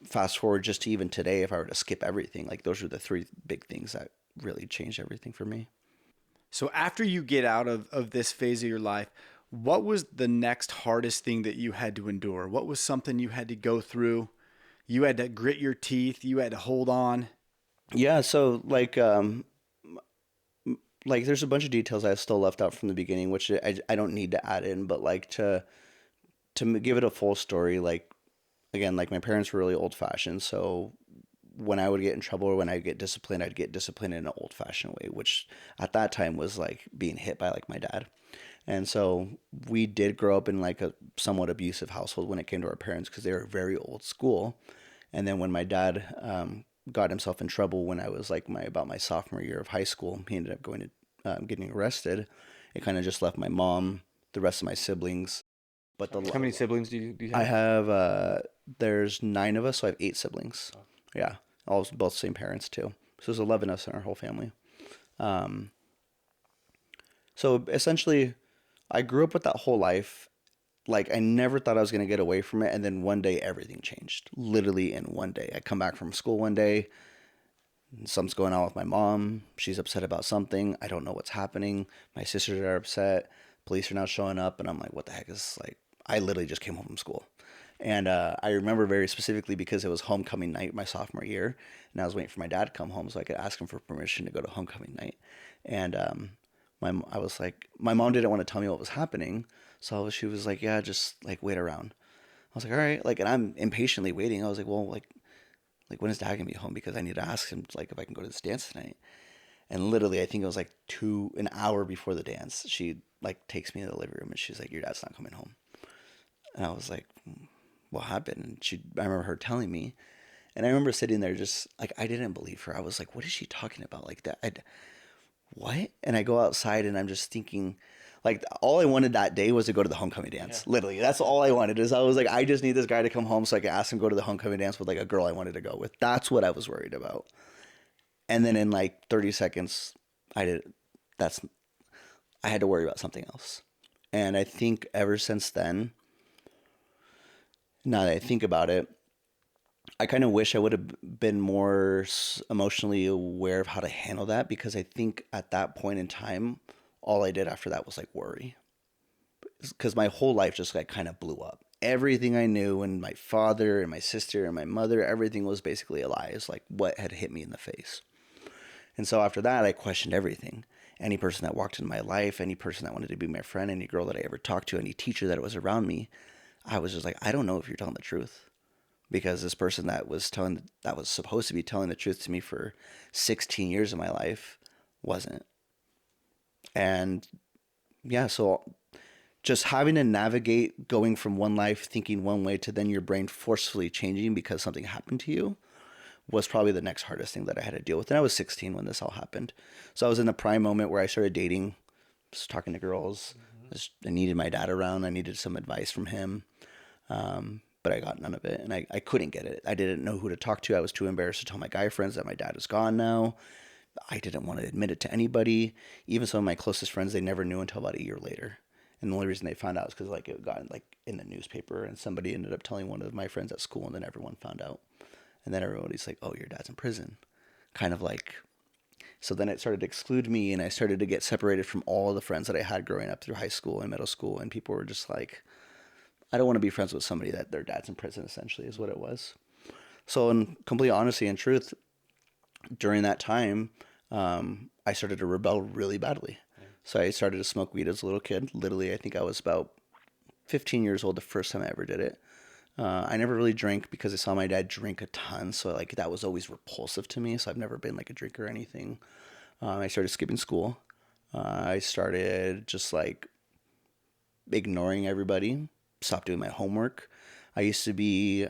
fast forward just to even today. If I were to skip everything, like those are the three big things that really changed everything for me. So after you get out of this phase of your life, what was the next hardest thing that you had to endure? What was something you had to go through? You had to grit your teeth. You had to hold on. Yeah, so like there's a bunch of details I still left out from the beginning, which I don't need to add in, but like to give it a full story, like again, like my parents were really old fashioned, so when I would get in trouble or when I get disciplined, I'd get disciplined in an old fashioned way, which at that time was like being hit by like my dad. And so we did grow up in like a somewhat abusive household when it came to our parents because they were very old school. And then when my dad got himself in trouble when I was like about my sophomore year of high school, he ended up going to getting arrested. It kind of just left my mom, the rest of my siblings. But How many siblings do you I have? have there's 9 of us, so I have 8 siblings. Yeah, all both same parents too. So there's 11 of us in our whole family. Um, so essentially, I grew up with that whole life. Like I never thought I was gonna get away from it, and then one day everything changed. Literally in one day, I come back from school one day. Something's going on with my mom. She's upset about something. I don't know what's happening. My sisters are upset. Police are now showing up, and I'm like, what the heck is this? Like? I literally just came home from school. And I remember very specifically because it was homecoming night my sophomore year, and I was waiting for my dad to come home so I could ask him for permission to go to homecoming night. And I was like, my mom didn't want to tell me what was happening, so she was like, yeah, just like wait around. I was like, all right, like, and I'm impatiently waiting. I was like, well, like when is dad gonna be home? Because I need to ask him like if I can go to this dance tonight. And literally, I think it was like an hour before the dance, she like takes me to the living room and she's like, your dad's not coming home. And I was like, what happened? And I remember her telling me, and I remember sitting there just like, I didn't believe her. I was like, what is she talking about? Like that, what? And I go outside and I'm just thinking, like, all I wanted that day was to go to the homecoming dance. Yeah. Literally, that's all I wanted. Is I was like, I just need this guy to come home so I can ask him to go to the homecoming dance with like a girl I wanted to go with. That's what I was worried about. And then in like 30 seconds, I did. That's I had to worry about something else. And I think ever since then, now that I think about it, I kind of wish I would have been more emotionally aware of how to handle that, because I think at that point in time, all I did after that was like worry, because my whole life just like kind of blew up. Everything I knew, and my father and my sister and my mother, everything was basically a lie. It's like what had hit me in the face. And so after that, I questioned everything. Any person that walked into my life, any person that wanted to be my friend, any girl that I ever talked to, any teacher that was around me, I was just like, I don't know if you're telling the truth. Because this person that was supposed to be telling the truth to me for 16 years of my life wasn't. And yeah, so just having to navigate going from one life thinking one way to then your brain forcefully changing because something happened to you was probably the next hardest thing that I had to deal with. And I was 16 when this all happened. So I was in the prime moment where I started dating, just talking to girls. I needed my dad around. I needed some advice from him. But I got none of it, and I couldn't get it. I didn't know who to talk to. I was too embarrassed to tell my guy friends that my dad is gone now. I didn't want to admit it to anybody. Even some of my closest friends, they never knew until about a year later. And the only reason they found out is because like it got like in the newspaper, and somebody ended up telling one of my friends at school, and then everyone found out. And then everybody's like, "Oh, your dad's in prison," kind of like. So then it started to exclude me, and I started to get separated from all the friends that I had growing up through high school and middle school, and people were just like, I don't want to be friends with somebody that their dad's in prison, essentially, is what it was. So, in complete honesty and truth, during that time, I started to rebel really badly. Yeah. So, I started to smoke weed as a little kid. Literally, I think I was about 15 years old the first time I ever did it. I never really drank because I saw my dad drink a ton. So, like, that was always repulsive to me. So, I've never been like a drinker or anything. I started skipping school. I started just like ignoring everybody. Stopped doing my homework. I used to be in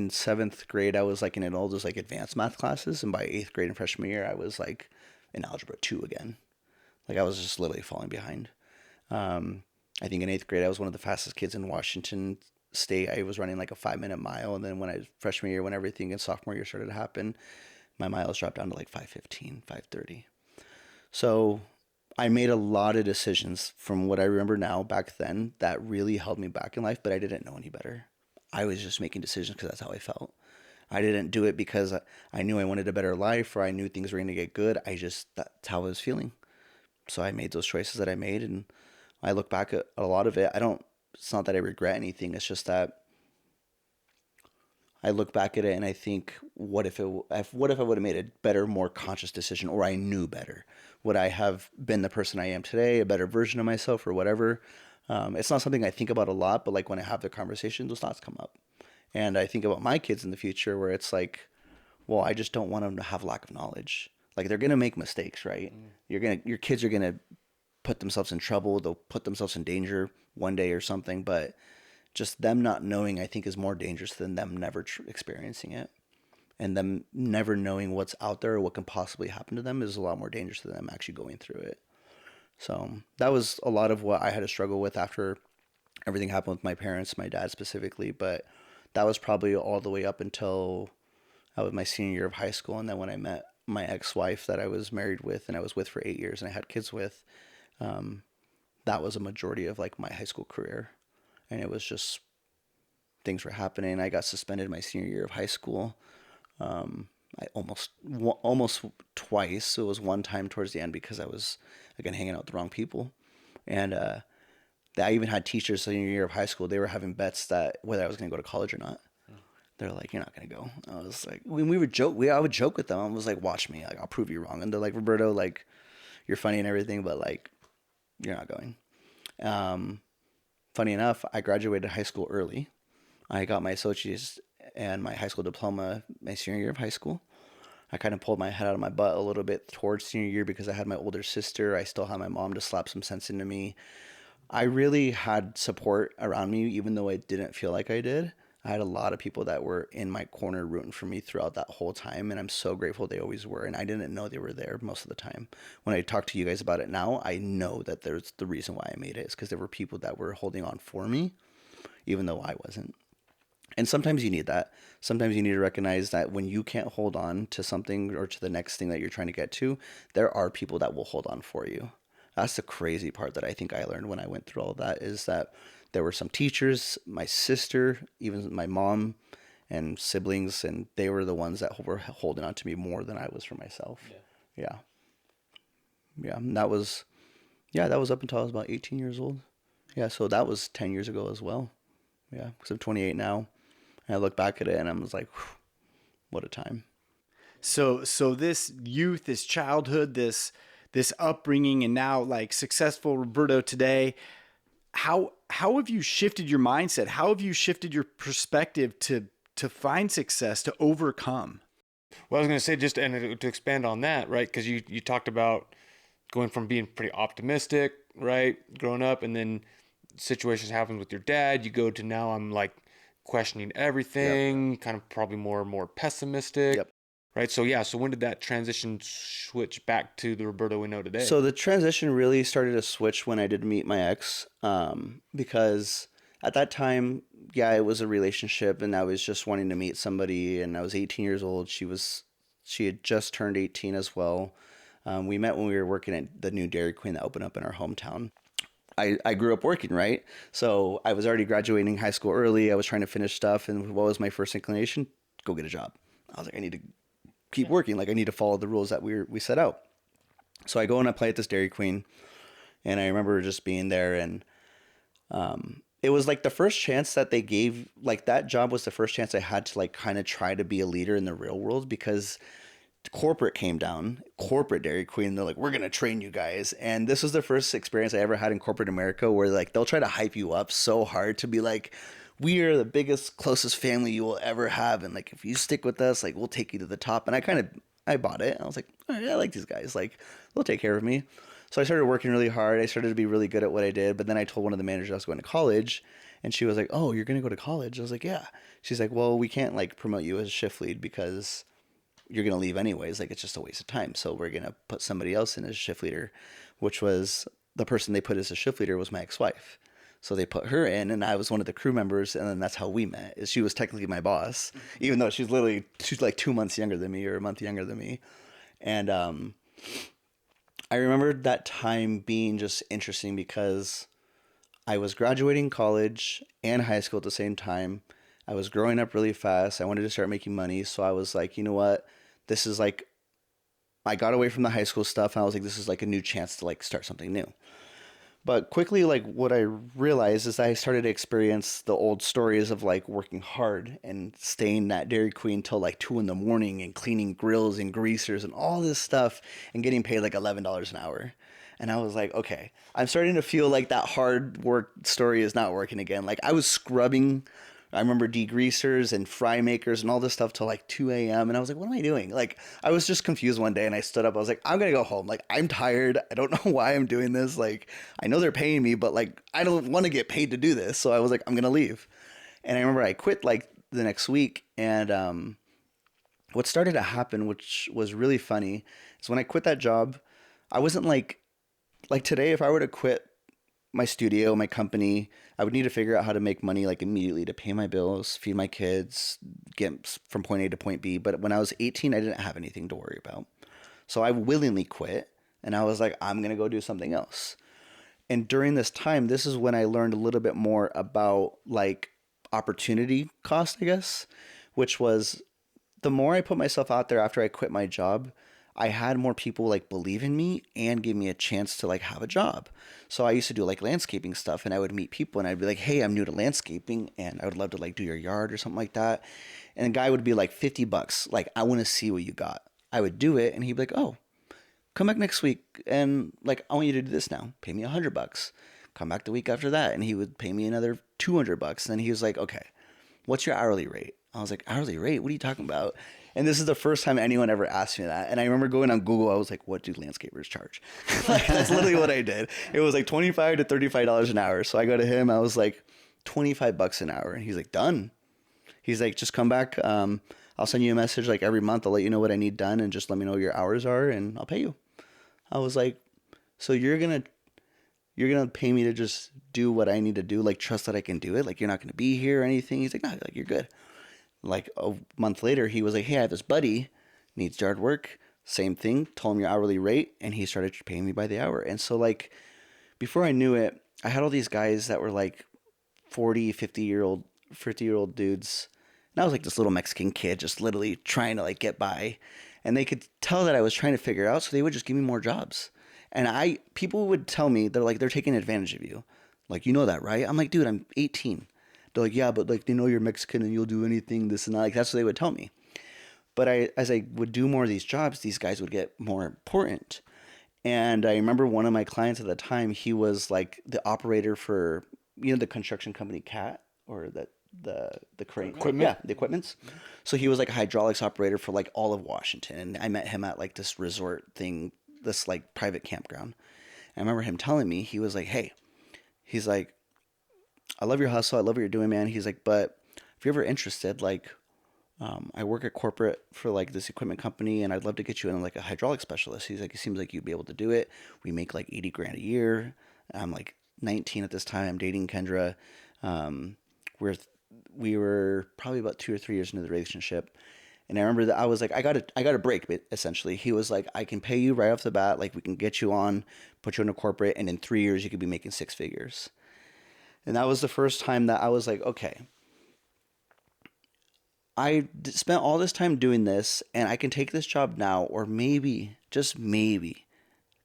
7th grade. I was like in all those like advanced math classes, and by 8th grade and freshman year, I was like in algebra 2 again. Like I was just literally falling behind. I think in 8th grade, I was one of the fastest kids in Washington State. I was running like a 5-minute mile, and then freshman year, when everything in sophomore year started to happen, my miles dropped down to like 5:15, 5:30. So I made a lot of decisions from what I remember now back then that really held me back in life, but I didn't know any better. I was just making decisions because that's how I felt. I didn't do it because I knew I wanted a better life or I knew things were going to get good. That's how I was feeling. So I made those choices that I made, and I look back at a lot of it. It's not that I regret anything. It's just that I look back at it and I think, what if I would have made a better, more conscious decision, or I knew better? Would I have been the person I am today, a better version of myself, or whatever? It's not something I think about a lot, but like when I have the conversation, those thoughts come up. And I think about my kids in the future, where it's like, well, I just don't want them to have lack of knowledge. Like they're gonna make mistakes, right? Your kids are gonna put themselves in trouble. They'll put themselves in danger one day or something. But just them not knowing, I think, is more dangerous than them never experiencing it. And them never knowing what's out there or what can possibly happen to them is a lot more dangerous than them actually going through it. So that was a lot of what I had to struggle with after everything happened with my parents, my dad specifically. But that was probably all the way up until I was my senior year of high school. And then when I met my ex-wife that I was married with and I was with for 8 years and I had kids with, that was a majority of like my high school career. And it was just things were happening. I got suspended my senior year of high school. I almost twice. It was one time towards the end because I was again hanging out with the wrong people, and I even had teachers senior year of high school. They were having bets that whether I was going to go to college or not. They're like, "You're not going to go." I was like, when we would joke, I would joke with them. I was like, "Watch me, like I'll prove you wrong." And they're like, "Roberto, like you're funny and everything, but like you're not going." Funny enough, I graduated high school early. I got my associate's and my high school diploma my senior year of high school. I kind of pulled my head out of my butt a little bit towards senior year because I had my older sister. I still had my mom to slap some sense into me. I really had support around me, even though I didn't feel like I did. I had a lot of people that were in my corner rooting for me throughout that whole time, and I'm so grateful they always were. And I didn't know they were there most of the time. When I talk to you guys about it now, I know that there's the reason why I made it is because there were people that were holding on for me, even though I wasn't. And sometimes you need that. Sometimes you need to recognize that when you can't hold on to something or to the next thing that you're trying to get to, there are people that will hold on for you. That's the crazy part that I think I learned when I went through all of that is that there were some teachers, my sister, even my mom and siblings, and they were the ones that were holding on to me more than I was for myself. Yeah. Yeah. And that was up until I was about 18 years old. Yeah. So that was 10 years ago as well. Yeah. Because I'm 28 now. And I look back at it and I was like, what a time. So this youth, this childhood, this upbringing, and now like successful Roberto today, how have you shifted your mindset? How have you shifted your perspective to find success, to overcome? Well, I was going to say just and to expand on that, right? Because you talked about going from being pretty optimistic, right, growing up, and then situations happen with your dad. You go to now I'm like questioning everything, kind of probably more and more pessimistic. Yep. Right. So yeah. So when did that transition switch back to the Roberto we know today? So the transition really started to switch when I did meet my ex, because at that time, yeah, it was a relationship and I was just wanting to meet somebody and I was 18 years old. She had just turned 18 as well. We met when we were working at the new Dairy Queen that opened up in our hometown. I grew up working, right? So I was already graduating high school early. I was trying to finish stuff. And what was my first inclination? Go get a job. I was like, I need to keep working. Like I need to follow the rules that we set out. So I go and I play at this Dairy Queen. And I remember just being there and it was like the first chance that they gave, like that job was the first chance I had to like kind of try to be a leader in the real world because corporate came down, corporate Dairy Queen. They're like, we're going to train you guys. And this was the first experience I ever had in corporate America where like, they'll try to hype you up so hard to be like, we are the biggest, closest family you will ever have. And like, if you stick with us, like we'll take you to the top. And I bought it. I was like, oh, yeah, I like these guys. Like they'll take care of me. So I started working really hard. I started to be really good at what I did. But then I told one of the managers I was going to college and she was like, oh, you're going to go to college? I was like, yeah. She's like, well, we can't like promote you as shift lead because you're going to leave anyways. Like, it's just a waste of time. So we're going to put somebody else in as shift leader, which was the person they put as a shift leader was my ex-wife. So they put her in and I was one of the crew members. And then that's how we met is she was technically my boss, even though she's like 2 months younger than me or a month younger than me. And, I remember that time being just interesting because I was graduating college and high school at the same time. I was growing up really fast. I wanted to start making money. So I was like, you know what? This is like, I got away from the high school stuff and I was like, this is like a new chance to like start something new. But quickly, like what I realized is I started to experience the old stories of like working hard and staying at Dairy Queen till like 2 a.m. and cleaning grills and greasers and all this stuff and getting paid like $11 an hour. And I was like, okay, I'm starting to feel like that hard work story is not working again. Like I was scrubbing I remember degreasers and fry makers and all this stuff till like 2 a.m. And I was like, what am I doing? Like, I was just confused one day and I stood up. I was like, I'm going to go home. Like, I'm tired. I don't know why I'm doing this. Like, I know they're paying me, but like, I don't want to get paid to do this. So I was like, I'm going to leave. And I remember I quit like the next week. And what started to happen, which was really funny, is when I quit that job, I wasn't like today, if I were to quit my studio, my company, I would need to figure out how to make money like immediately to pay my bills, feed my kids, get from point A to point B. But when I was 18, I didn't have anything to worry about. So I willingly quit and I was like, I'm going to go do something else. And during this time, this is when I learned a little bit more about like opportunity cost, I guess, which was the more I put myself out there after I quit my job, I had more people like believe in me and give me a chance to like have a job. So I used to do like landscaping stuff and I would meet people and I'd be like, hey, I'm new to landscaping and I would love to like do your yard or something like that. And the guy would be like $50. Like, I want to see what you got. I would do it and he'd be like, oh, come back next week and like, I want you to do this now. Pay me $100. Come back the week after that and he would pay me another $200. And then he was like, okay, what's your hourly rate? I was like, hourly rate? What are you talking about? And this is the first time anyone ever asked me that. And I remember going on Google, I was like, what do landscapers charge? Like, that's literally what I did. It was like $25 to $35 an hour. So I go to him, I was like, $25 an hour. And he's like, done. He's like, just come back. I'll send you a message like every month. I'll let you know what I need done and just let me know what your hours are and I'll pay you. I was like, so you're going to pay me to just do what I need to do, like trust that I can do it. Like, you're not going to be here or anything. He's like, no, like, you're good. Like a month later, he was like, hey, I have this buddy, needs yard work. Same thing, told him your hourly rate, and he started paying me by the hour. And so, like, before I knew it, I had all these guys that were like 40, 50-year-old dudes. And I was like this little Mexican kid just literally trying to like get by. And they could tell that I was trying to figure it out, so they would just give me more jobs. And people would tell me, they're taking advantage of you. Like, you know that, right? I'm like, dude, I'm 18. They're like, yeah, but like, they know you're Mexican and you'll do anything, this and that. Like, that's what they would tell me. But as I would do more of these jobs, these guys would get more important. And I remember one of my clients at the time, he was like the operator for, the construction company CAT, or the crane Equipment? Yeah, the equipments. So he was like a hydraulics operator for like all of Washington. And I met him at like this resort thing, this like private campground. And I remember him telling me, he was like, hey, he's like, I love your hustle. I love what you're doing, man. He's like, but if you're ever interested, like, I work at corporate for like this equipment company and I'd love to get you in like a hydraulic specialist. He's like, it seems like you'd be able to do it. We make like 80 grand a year. I'm like 19 at this time. I'm dating Kendra. We were probably about 2 or 3 years into the relationship. And I remember that I was like, I got a break, but essentially he was like, I can pay you right off the bat. Like, we can get you on, put you in a corporate, and in 3 years you could be making 6 figures. And that was the first time that I was like, okay, I spent all this time doing this and I can take this job now, or maybe, just maybe,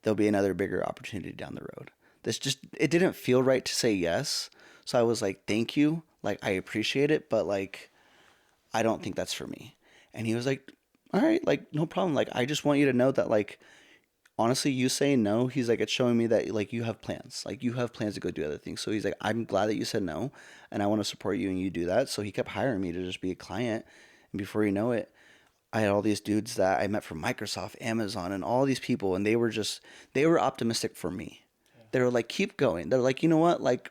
there'll be another bigger opportunity down the road. It didn't feel right to say yes. So I was like, thank you. Like, I appreciate it, but like, I don't think that's for me. And he was like, all right, like, no problem. Like, I just want you to know that, like, honestly, you saying no, he's like, it's showing me that like you have plans. Like, you have plans to go do other things. So he's like, I'm glad that you said no and I want to support you and you do that. So he kept hiring me to just be a client. And before you know it, I had all these dudes that I met from Microsoft, Amazon, and all these people. And they were optimistic for me. They were like, keep going. They're like, you know what? Like,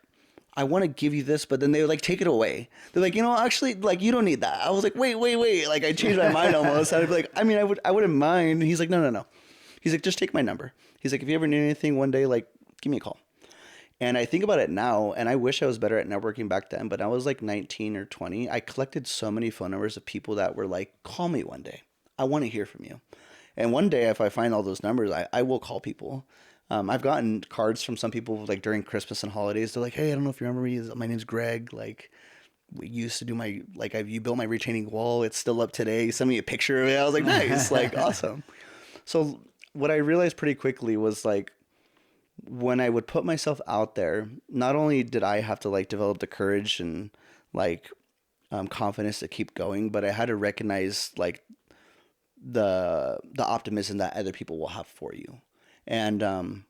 I want to give you this, but then they would like take it away. They're like, actually, like, you don't need that. I was like, wait. Like, I changed my mind almost. I'd be like, I mean, I wouldn't mind. And he's like, no. He's like, just take my number. He's like, if you ever need anything one day, like, give me a call. And I think about it now, and I wish I was better at networking back then, but I was like 19 or 20. I collected so many phone numbers of people that were like, call me one day. I want to hear from you. And one day, if I find all those numbers, I will call people. I've gotten cards from some people like during Christmas and holidays. They're like, hey, I don't know if you remember me. My name's Greg. Like, we used to do you built my retaining wall. It's still up today. Send me a picture of it. I was like, nice, like, awesome. So what I realized pretty quickly was like, when I would put myself out there, not only did I have to like develop the courage and like confidence to keep going, but I had to recognize like the optimism that other people will have for you. And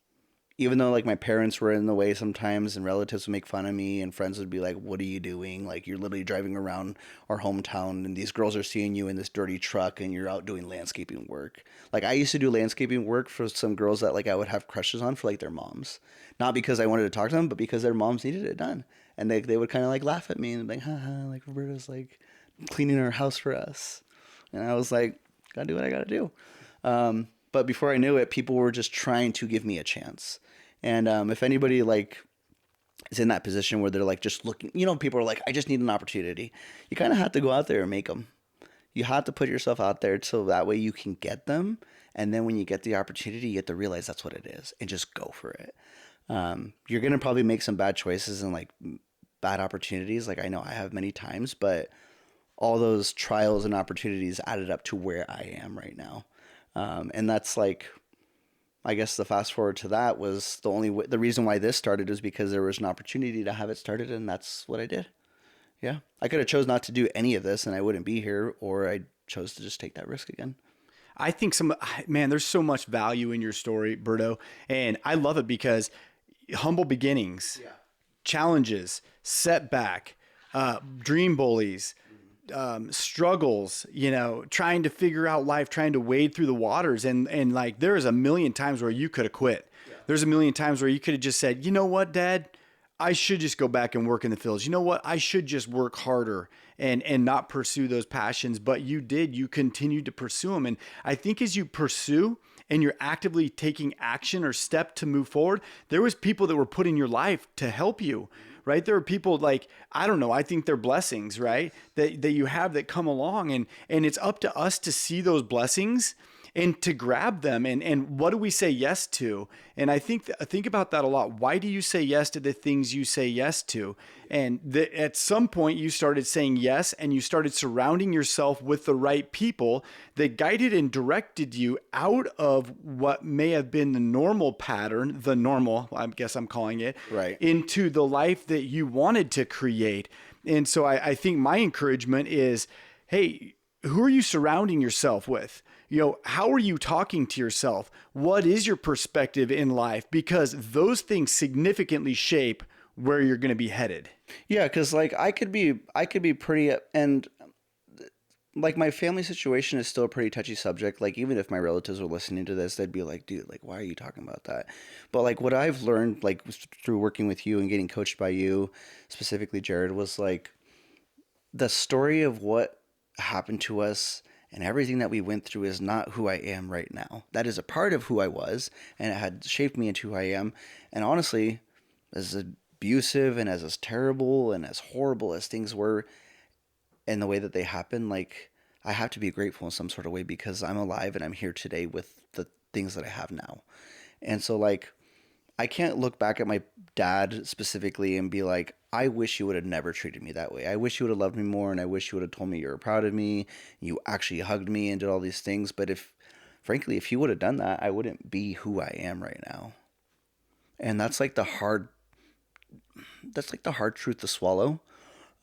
even though like my parents were in the way sometimes and relatives would make fun of me and friends would be like, what are you doing? Like, you're literally driving around our hometown and these girls are seeing you in this dirty truck and you're out doing landscaping work. Like, I used to do landscaping work for some girls that like I would have crushes on for like their moms. Not because I wanted to talk to them, but because their moms needed it done. And they would kind of like laugh at me and like, haha, like Roberto's like cleaning our house for us. And I was like, gotta do what I gotta do. But before I knew it, people were just trying to give me a chance. And if anybody like is in that position where they're like just looking, people are like, I just need an opportunity. You kind of have to go out there and make them. You have to put yourself out there so that way you can get them. And then when you get the opportunity, you have to realize that's what it is and just go for it. You're going to probably make some bad choices and like bad opportunities. Like I know I have many times, but all those trials and opportunities added up to where I am right now. And that's like, I guess the fast forward to that was the reason why this started is because there was an opportunity to have it started, and that's what I did. Yeah. I could have chose not to do any of this and I wouldn't be here, or I chose to just take that risk again. I think there's so much value in your story, Berto. And I love it because humble beginnings, challenges, setback, dream bullies, struggles, trying to figure out life, trying to wade through the waters. And like, there is a million times where you could have quit. Yeah. There's a million times where you could have just said, you know what, Dad, I should just go back and work in the fields. You know what? I should just work harder and not pursue those passions. But you continued to pursue them. And I think as you pursue and you're actively taking action or step to move forward, there was people that were put in your life to help you. Right? There are people like, I don't know, I think they're blessings, right? That you have that come along, and it's up to us to see those blessings and to grab them. And what do we say yes to? And I think about that a lot. Why do you say yes to the things you say yes to? And at some point you started saying yes, and you started surrounding yourself with the right people that guided and directed you out of what may have been the normal pattern, I guess I'm calling it, right, into the life that you wanted to create. And so I think my encouragement is, hey, who are you surrounding yourself with? How are you talking to yourself? What is your perspective in life? Because those things significantly shape where you're going to be headed. Yeah, because like I could be pretty, and like my family situation is still a pretty touchy subject. Like even if my relatives were listening to this, they'd be like, dude, like, why are you talking about that? But like what I've learned, like through working with you and getting coached by you, specifically Jared, was like the story of what happened to us and everything that we went through is not who I am right now. That is a part of who I was, and it had shaped me into who I am. And honestly, as abusive and as terrible and as horrible as things were in the way that they happened, like I have to be grateful in some sort of way because I'm alive and I'm here today with the things that I have now. And so like I can't look back at my dad specifically and be like, I wish you would have never treated me that way. I wish you would have loved me more, and I wish you would have told me you were proud of me. You actually hugged me and did all these things. But frankly, if you would have done that, I wouldn't be who I am right now. And that's like the hard truth to swallow.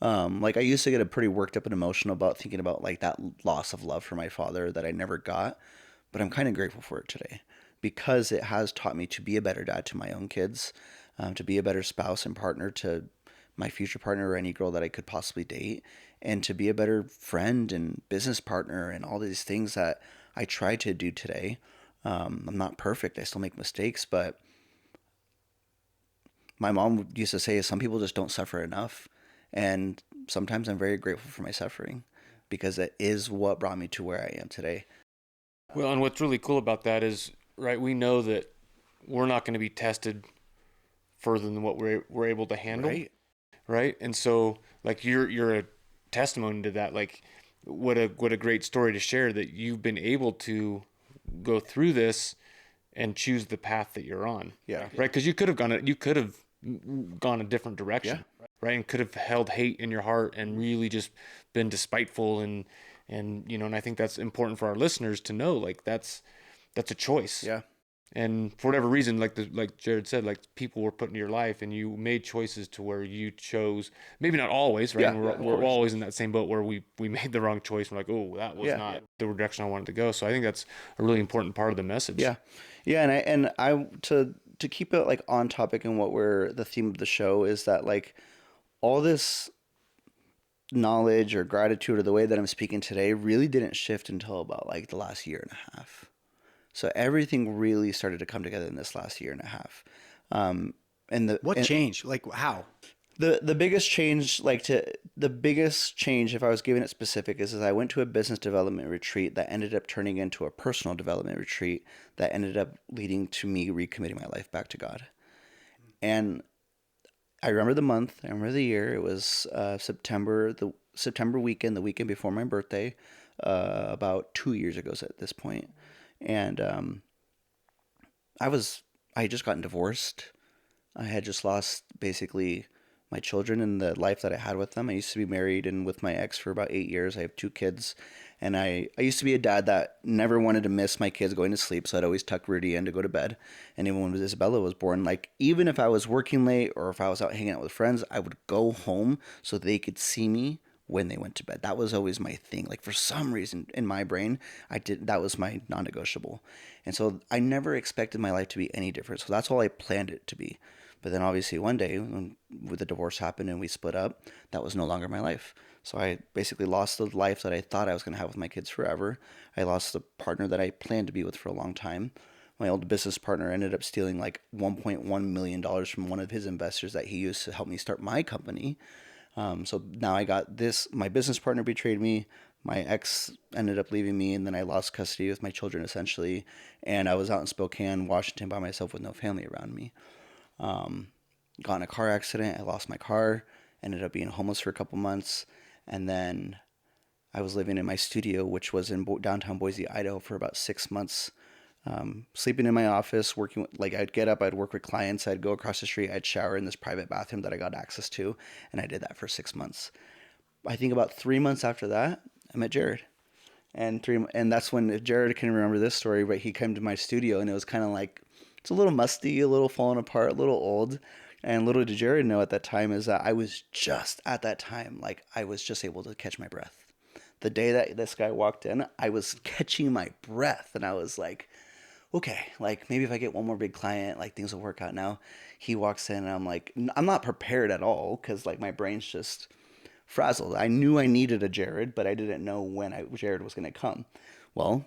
Like I used to get pretty worked up and emotional about thinking about like that loss of love for my father that I never got, but I'm kind of grateful for it today because it has taught me to be a better dad to my own kids, to be a better spouse and partner to my future partner or any girl that I could possibly date, and to be a better friend and business partner and all these things that I try to do today. I'm not perfect. I still make mistakes, but my mom used to say some people just don't suffer enough. And sometimes I'm very grateful for my suffering because it is what brought me to where I am today. Well, and what's really cool about that is, right, we know that we're not going to be tested further than what we're able to handle. Right. And so like you're a testimony to that. Like what a great story to share that you've been able to go through this and choose the path that you're on. Yeah. Right. Because you could have gone a different direction. Yeah. Right. And could have held hate in your heart and really just been despiteful and I think that's important for our listeners to know, like that's a choice. Yeah. And for whatever reason, like Jared said, like people were put into your life and you made choices to where you chose, maybe not always, right? Yeah, we're always in that same boat where we made the wrong choice. We're like, oh, that was not the direction I wanted to go. So I think that's a really important part of the message. Yeah. Yeah. And I to to keep it like on topic and what we're the theme of the show is that like all this knowledge or gratitude or the way that I'm speaking today really didn't shift until about like the last year and a half. So everything really started to come together in this last year and a half. Um, What changed? Like how? the biggest change, the biggest change, if I was giving it specific, is I went to a business development retreat that ended up turning into a personal development retreat that ended up leading to me recommitting my life back to God. And I remember the month, I remember the year. It was the September weekend, the weekend before my birthday, about 2 years ago at this point. And I had just gotten divorced. I had just lost basically my children and the life that I had with them. I used to be married and with my ex for about 8 years. I have 2 kids. And I used to be a dad that never wanted to miss my kids going to sleep. So I'd always tuck Rudy in to go to bed. And even when Isabella was born, like even if I was working late or if I was out hanging out with friends, I would go home so they could see me when they went to bed. That was always my thing. Like for some reason in my brain, that was my non-negotiable. And so I never expected my life to be any different. So that's all I planned it to be. But then obviously one day when the divorce happened and we split up, that was no longer my life. So I basically lost the life that I thought I was going to have with my kids forever. I lost the partner that I planned to be with for a long time. My old business partner ended up stealing like $1.1 million from one of his investors that he used to help me start my company. So now I got this, my business partner betrayed me. My ex ended up leaving me, and then I lost custody with my children essentially. And I was out in Spokane, Washington by myself with no family around me. Got in a car accident. I lost my car, ended up being homeless for a couple months. And then I was living in my studio, which was in downtown Boise, Idaho for about 6 months. Sleeping in my office, working like I'd get up, I'd work with clients, I'd go across the street, I'd shower in this private bathroom that I got access to. And I did that for 6 months. I think about 3 months after that, I met Jared. And that's when, if Jared can remember this story, but he came to my studio and it was kind of like, it's a little musty, a little fallen apart, a little old. And little did Jared know at that time is that I was just at that time, like I was just able to catch my breath. The day that this guy walked in, I was catching my breath and I was like, okay, like maybe if I get one more big client, like things will work out now. He walks in and I'm like, I'm not prepared at all because like my brain's just frazzled. I knew I needed a Jared, but I didn't know when Jared was going to come. Well,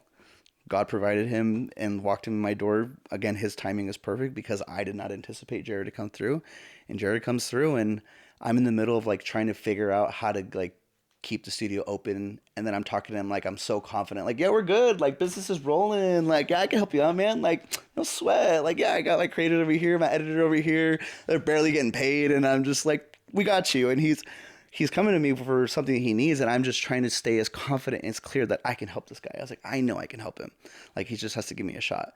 God provided him and walked in my door. Again, his timing is perfect because I did not anticipate Jared to come through. And Jared comes through and I'm in the middle of like trying to figure out how to like keep the studio open. And then I'm talking to him like I'm so confident. Like, yeah, we're good. Like business is rolling. Like, yeah, I can help you out, man. Like, no sweat. Like, yeah, I got my creator over here, my editor over here. They're barely getting paid. And I'm just like, we got you. And he's coming to me for something he needs, and I'm just trying to stay as confident and as clear that I can help this guy. I was like, I know I can help him. Like, he just has to give me a shot.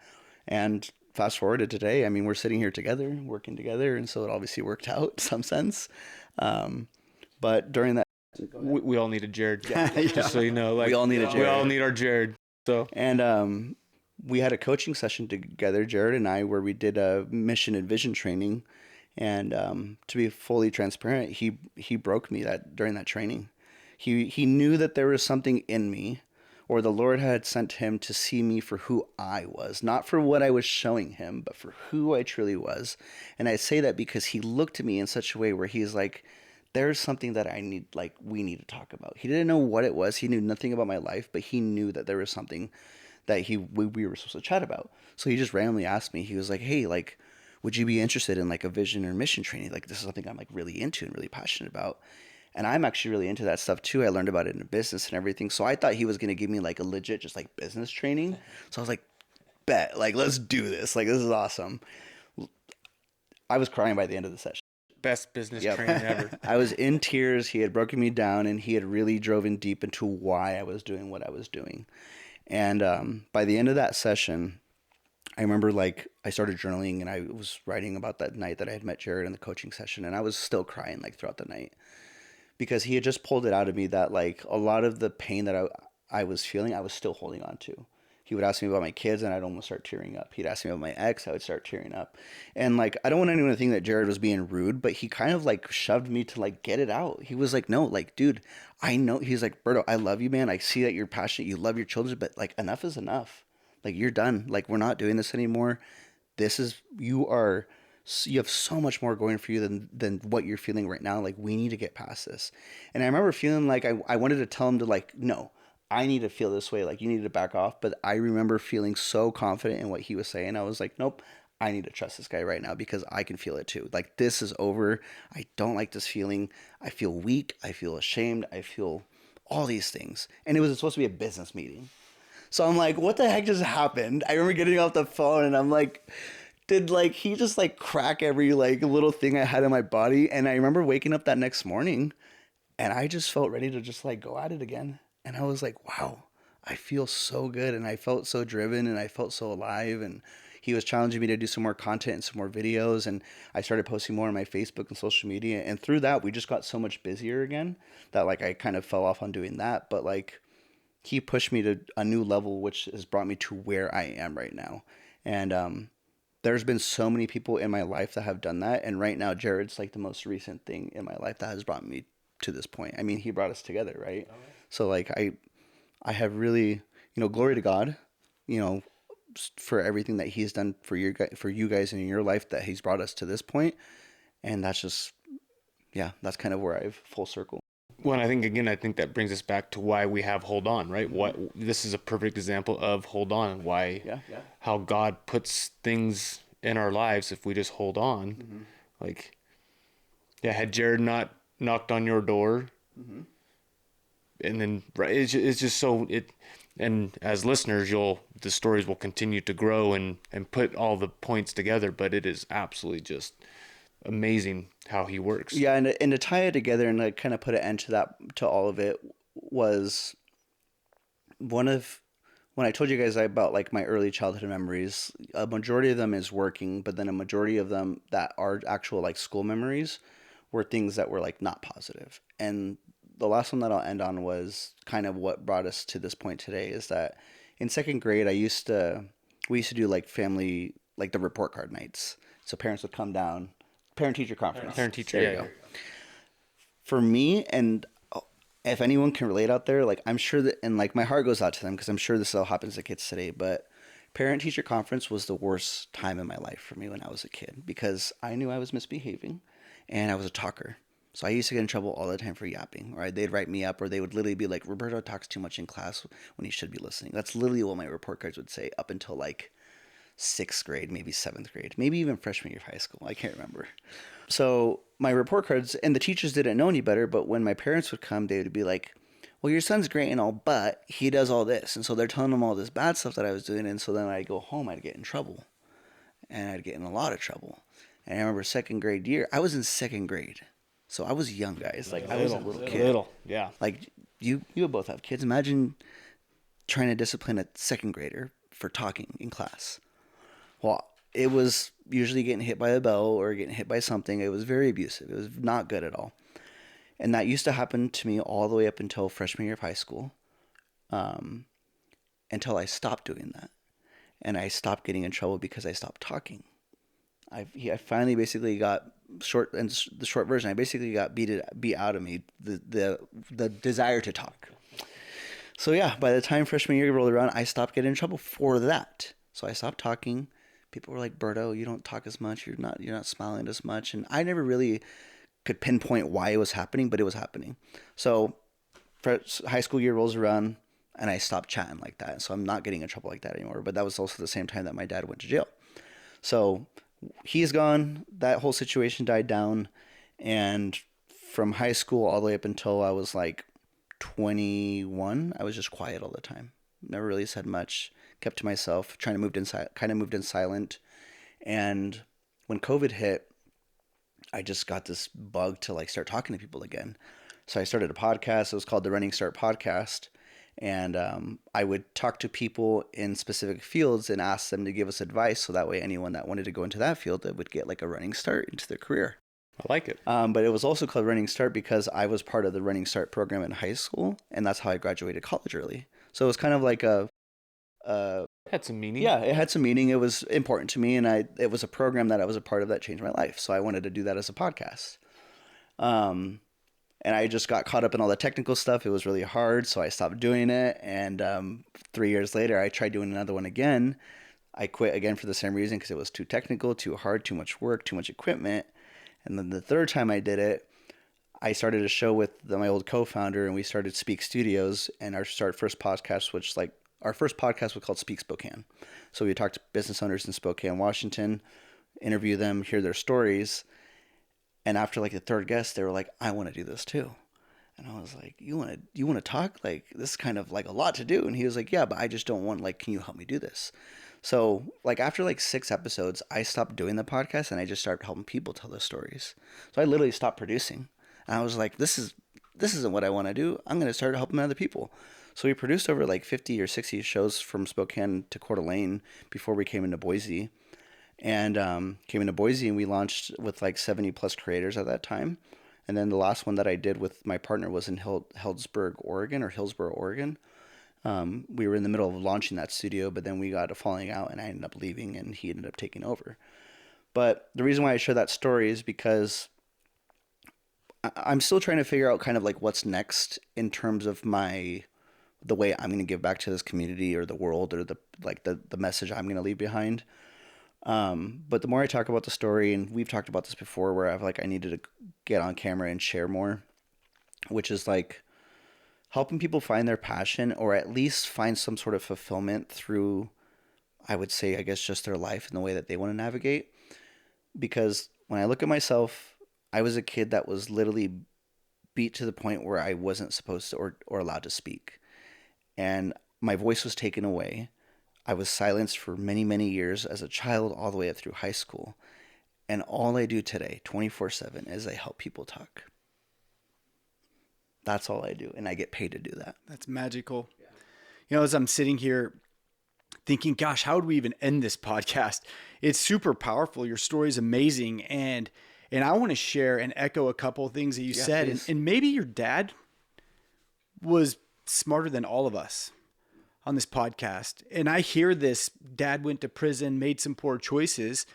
And fast forward to today, I mean, we're sitting here together, working together, and so it obviously worked out in some sense. But during that, We all need a Jared. Yeah. Just so you know, like we all need a Jared. We all need our Jared. So And we had a coaching session together, Jared and I, where we did a mission and vision training. And to be fully transparent, he broke me during that training. He knew that there was something in me, or the Lord had sent him to see me for who I was, not for what I was showing him, but for who I truly was. And I say that because he looked at me in such a way where he's like, there's something that I need, like we need to talk about. He didn't know what it was. He knew nothing about my life, but he knew that there was something that we were supposed to chat about. So he just randomly asked me. He was like, hey, like, would you be interested in like a vision or mission training? Like this is something I'm like really into and really passionate about. And I'm actually really into that stuff too. I learned about it in business and everything. So I thought he was going to give me like a legit, just like business training. So I was like, bet, like, let's do this. Like, this is awesome. I was crying by the end of the session. best business Yep. training ever. I was in tears. He had broken me down and he had really drove in deep into why I was doing what I was doing. And by the end of that session, I remember like I started journaling and I was writing about that night that I had met Jared in the coaching session, and I was still crying like throughout the night because he had just pulled it out of me that like a lot of the pain that I was feeling, I was still holding on to. He would ask me about my kids and I'd almost start tearing up. He'd ask me about my ex, I would start tearing up. And like, I don't want anyone to think that Jared was being rude, but he kind of like shoved me to like get it out. He was like, no, like, dude, I know. He's like, Berto, I love you, man. I see that you're passionate. You love your children, but like enough is enough. Like, you're done. Like, we're not doing this anymore. you have so much more going for you than what you're feeling right now. Like, we need to get past this. And I remember feeling like I wanted to tell him to, like, no, I need to feel this way. Like, you need to back off. But I remember feeling so confident in what he was saying. I was like, nope, I need to trust this guy right now because I can feel it too. Like, this is over. I don't like this feeling. I feel weak. I feel ashamed. I feel all these things. And it was supposed to be a business meeting. So I'm like, what the heck just happened? I remember getting off the phone and I'm like, did like he just like crack every like little thing I had in my body? And I remember waking up that next morning and I just felt ready to just like go at it again. And I was like, wow, I feel so good. And I felt so driven and I felt so alive. And he was challenging me to do some more content and some more videos. And I started posting more on my Facebook and social media. And through that, we just got so much busier again that like I kind of fell off on doing that. But like he pushed me to a new level, which has brought me to where I am right now. And there's been so many people in my life that have done that. And right now, Jared's like the most recent thing in my life that has brought me to this point. I mean, he brought us together, right? Oh, yeah. So like I have really, glory to God, for everything that he's done for you guys and in your life, that he's brought us to this point. And that's just, yeah, that's kind of where I've full circle. Well, I think that brings us back to why we have Hold On, right? What this is a perfect example of Hold On, why, how God puts things in our lives if we just hold on. Mm-hmm. Like, yeah, had Jared not knocked on your door, mm-hmm. and then it's just so it, and as listeners, the stories will continue to grow and put all the points together, but it is absolutely just amazing how he works. Yeah, and to tie it together and like kind of put an end to all of it was when I told you guys about like my early childhood memories, a majority of them is working, but then a majority of them that are actual like school memories were things that were like not positive. And the last one that I'll end on was kind of what brought us to this point today, is that in second grade we used to do like family, like the report card nights. So parents would come down. Parent-teacher conference. Parent-teacher, there you go. For me, and if anyone can relate out there, like I'm sure that, and like my heart goes out to them because I'm sure this all happens to kids today, but parent-teacher conference was the worst time in my life for me when I was a kid because I knew I was misbehaving and I was a talker. So I used to get in trouble all the time for yapping, right? They'd write me up or they would literally be like, Roberto talks too much in class when he should be listening. That's literally what my report cards would say up until like 6th grade, maybe 7th grade, maybe even freshman year of high school. I can't remember. So my report cards, and the teachers didn't know any better, but when my parents would come, they would be like, well, your son's great and all, but he does all this. And so they're telling them all this bad stuff that I was doing. And so then I'd go home, I'd get in trouble. And I'd get in a lot of trouble. And I remember 2nd grade year, I was in 2nd grade. So I was young, guys. Like I was a little kid. Yeah. Like you both have kids. Imagine trying to discipline a 2nd grader for talking in class. Well, it was usually getting hit by a bell or getting hit by something. It was very abusive. It was not good at all. And that used to happen to me all the way up until freshman year of high school, until I stopped doing that. And I stopped getting in trouble because I stopped talking. I finally basically got the short version. I basically got beat out of me the desire to talk. So yeah, by the time freshman year rolled around, I stopped getting in trouble for that. So I stopped talking. People were like, Berto, you don't talk as much. You're not smiling as much. And I never really could pinpoint why it was happening, but it was happening. So high school year rolls around and I stopped chatting like that. So I'm not getting in trouble like that anymore. But that was also the same time that my dad went to jail. So he's gone. That whole situation died down. And from high school all the way up until I was like 21, I was just quiet all the time. Never really said much. Kept to myself, kind of moved in silent. And when COVID hit, I just got this bug to like start talking to people again. So I started a podcast. It was called the Running Start Podcast. And I would talk to people in specific fields and ask them to give us advice. So that way anyone that wanted to go into that field would get like a running start into their career. I like it. But it was also called Running Start because I was part of the Running Start program in high school. And that's how I graduated college early. So it was kind of like it had some meaning. Yeah, it had some meaning. It was important to me, and it was a program that I was a part of that changed my life. So I wanted to do that as a podcast. And I just got caught up in all the technical stuff. It was really hard, so I stopped doing it. And 3 years later, I tried doing another one again. I quit again for the same reason, because it was too technical, too hard, too much work, too much equipment. And then the third time I did it, I started a show with my old co-founder, and we started Speak Studios, and our first podcast, which like our first podcast was called Speak Spokane. So we talked to business owners in Spokane, Washington, interview them, hear their stories. And after like the third guest, they were like, I want to do this too. And I was like, you want to talk? Like, this is kind of like a lot to do. And he was like, yeah, but I just don't want, like, can you help me do this? So like after like 6 episodes, I stopped doing the podcast and I just started helping people tell their stories. So I literally stopped producing. And I was like, this isn't what I want to do. I'm going to start helping other people. So we produced over like 50 or 60 shows from Spokane to Coeur d'Alene before we came into Boise. And came into Boise, and we launched with like 70 plus creators at that time. And then the last one that I did with my partner was in Hillsboro, Oregon. We were in the middle of launching that studio, but then we got a falling out, and I ended up leaving, and he ended up taking over. But the reason why I share that story is because I'm still trying to figure out kind of like what's next in terms of the way I'm going to give back to this community or the world, or the message I'm going to leave behind. But the more I talk about the story, and we've talked about this before, where I needed to get on camera and share more, which is like helping people find their passion, or at least find some sort of fulfillment through, I would say, I guess, just their life and the way that they want to navigate. Because when I look at myself, I was a kid that was literally beat to the point where I wasn't supposed to or allowed to speak. And my voice was taken away. I was silenced for many, many years as a child, all the way up through high school. And all I do today, 24/7, is I help people talk. That's all I do. And I get paid to do that. That's magical. Yeah. You know, as I'm sitting here thinking, gosh, how would we even end this podcast? It's super powerful. Your story is amazing. And I want to share and echo a couple of things that you said. And maybe your dad was smarter than all of us on this podcast. And I hear this: dad went to prison, made some poor choices,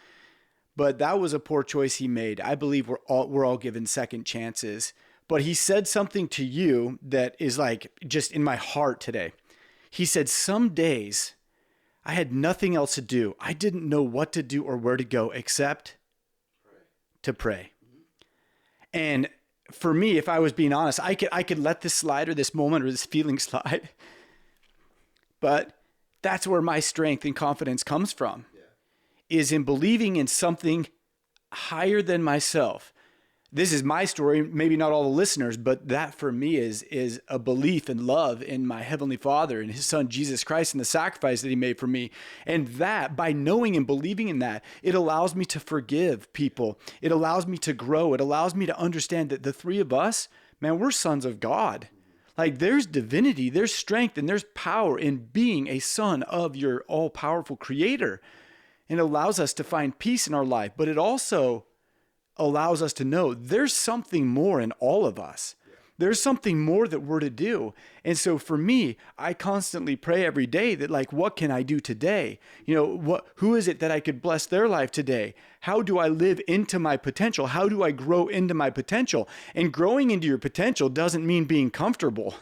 but that was a poor choice he made. I believe we're all given second chances. But he said something to you that is like just in my heart today. He said, some days I had nothing else to do. I didn't know what to do or where to go except to pray. And for me, if I was being honest, I could let this slide, or this moment, or this feeling slide. But that's where my strength and confidence comes from, is in believing in something higher than myself. This is my story, maybe not all the listeners, but that for me is a belief and love in my Heavenly Father and His Son, Jesus Christ, and the sacrifice that He made for me. And that, by knowing and believing in that, it allows me to forgive people. It allows me to grow. It allows me to understand that the three of us, man, we're sons of God. Like, there's divinity, there's strength, and there's power in being a son of your all-powerful Creator. And it allows us to find peace in our life, but it also allows us to know there's something more in all of us. There's something more that we're to do. And so for me, I constantly pray every day that, like, what can I do today? You know, who is it that I could bless their life today? How do I live into my potential? How do I grow into my potential? And growing into your potential doesn't mean being comfortable.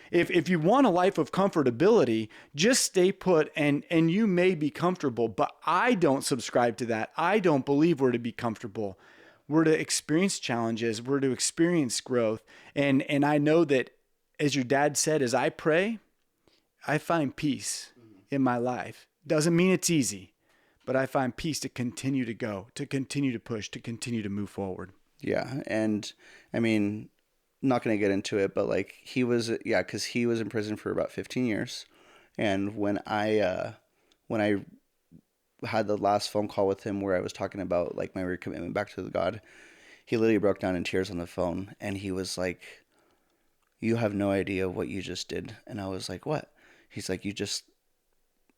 If you want a life of comfortability, just stay put and you may be comfortable, but I don't subscribe to that. I don't believe we're to be comfortable. We're to experience challenges. We're to experience growth. And I know that, as your dad said, as I pray, I find peace in my life. Doesn't mean it's easy, but I find peace to continue to go, to continue to push, to continue to move forward. Yeah. And I mean, not going to get into it, but like because he was in prison for about 15 years. And when I had the last phone call with him where I was talking about like my recommitment back to God, he literally broke down in tears on the phone, and he was like, "You have no idea what you just did." And I was like, "What?" He's like, just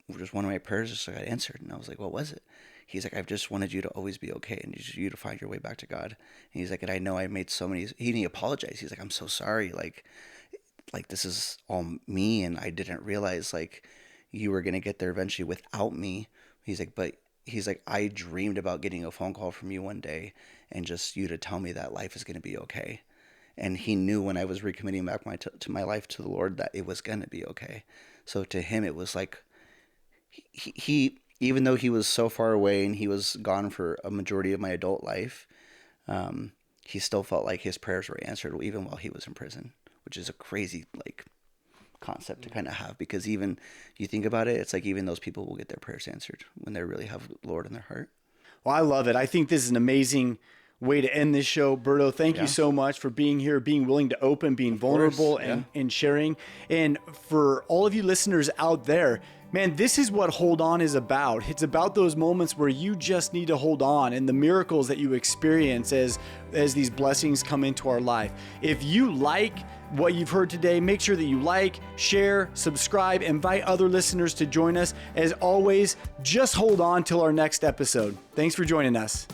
one of my prayers just got answered." And I was like, "What was it?" He's like, "I've just wanted you to always be okay, and you to find your way back to God." And he's like, "And I know I made so many." He apologized. He's like, "I'm so sorry. Like this is all me, and I didn't realize like you were gonna get there eventually without me." He's like, I dreamed about getting a phone call from you one day and just you to tell me that life is going to be okay. And he knew when I was recommitting back to my life to the Lord that it was going to be okay. So to him, it was like, he even though he was so far away and he was gone for a majority of my adult life, he still felt like his prayers were answered even while he was in prison, which is a crazy like concept to kind of have, because even you think about it, it's like even those people will get their prayers answered when they really have Lord in their heart. Well, I love it. I think this is an amazing way to end this show. Berto, thank you so much for being here, being willing to open, being vulnerable, and sharing. And for all of you listeners out there, man, this is what Hold On is about. It's about those moments where you just need to hold on and the miracles that you experience as these blessings come into our life. If you like what you've heard today, make sure that you like, share, subscribe, invite other listeners to join us. As always, just hold on till our next episode. Thanks for joining us.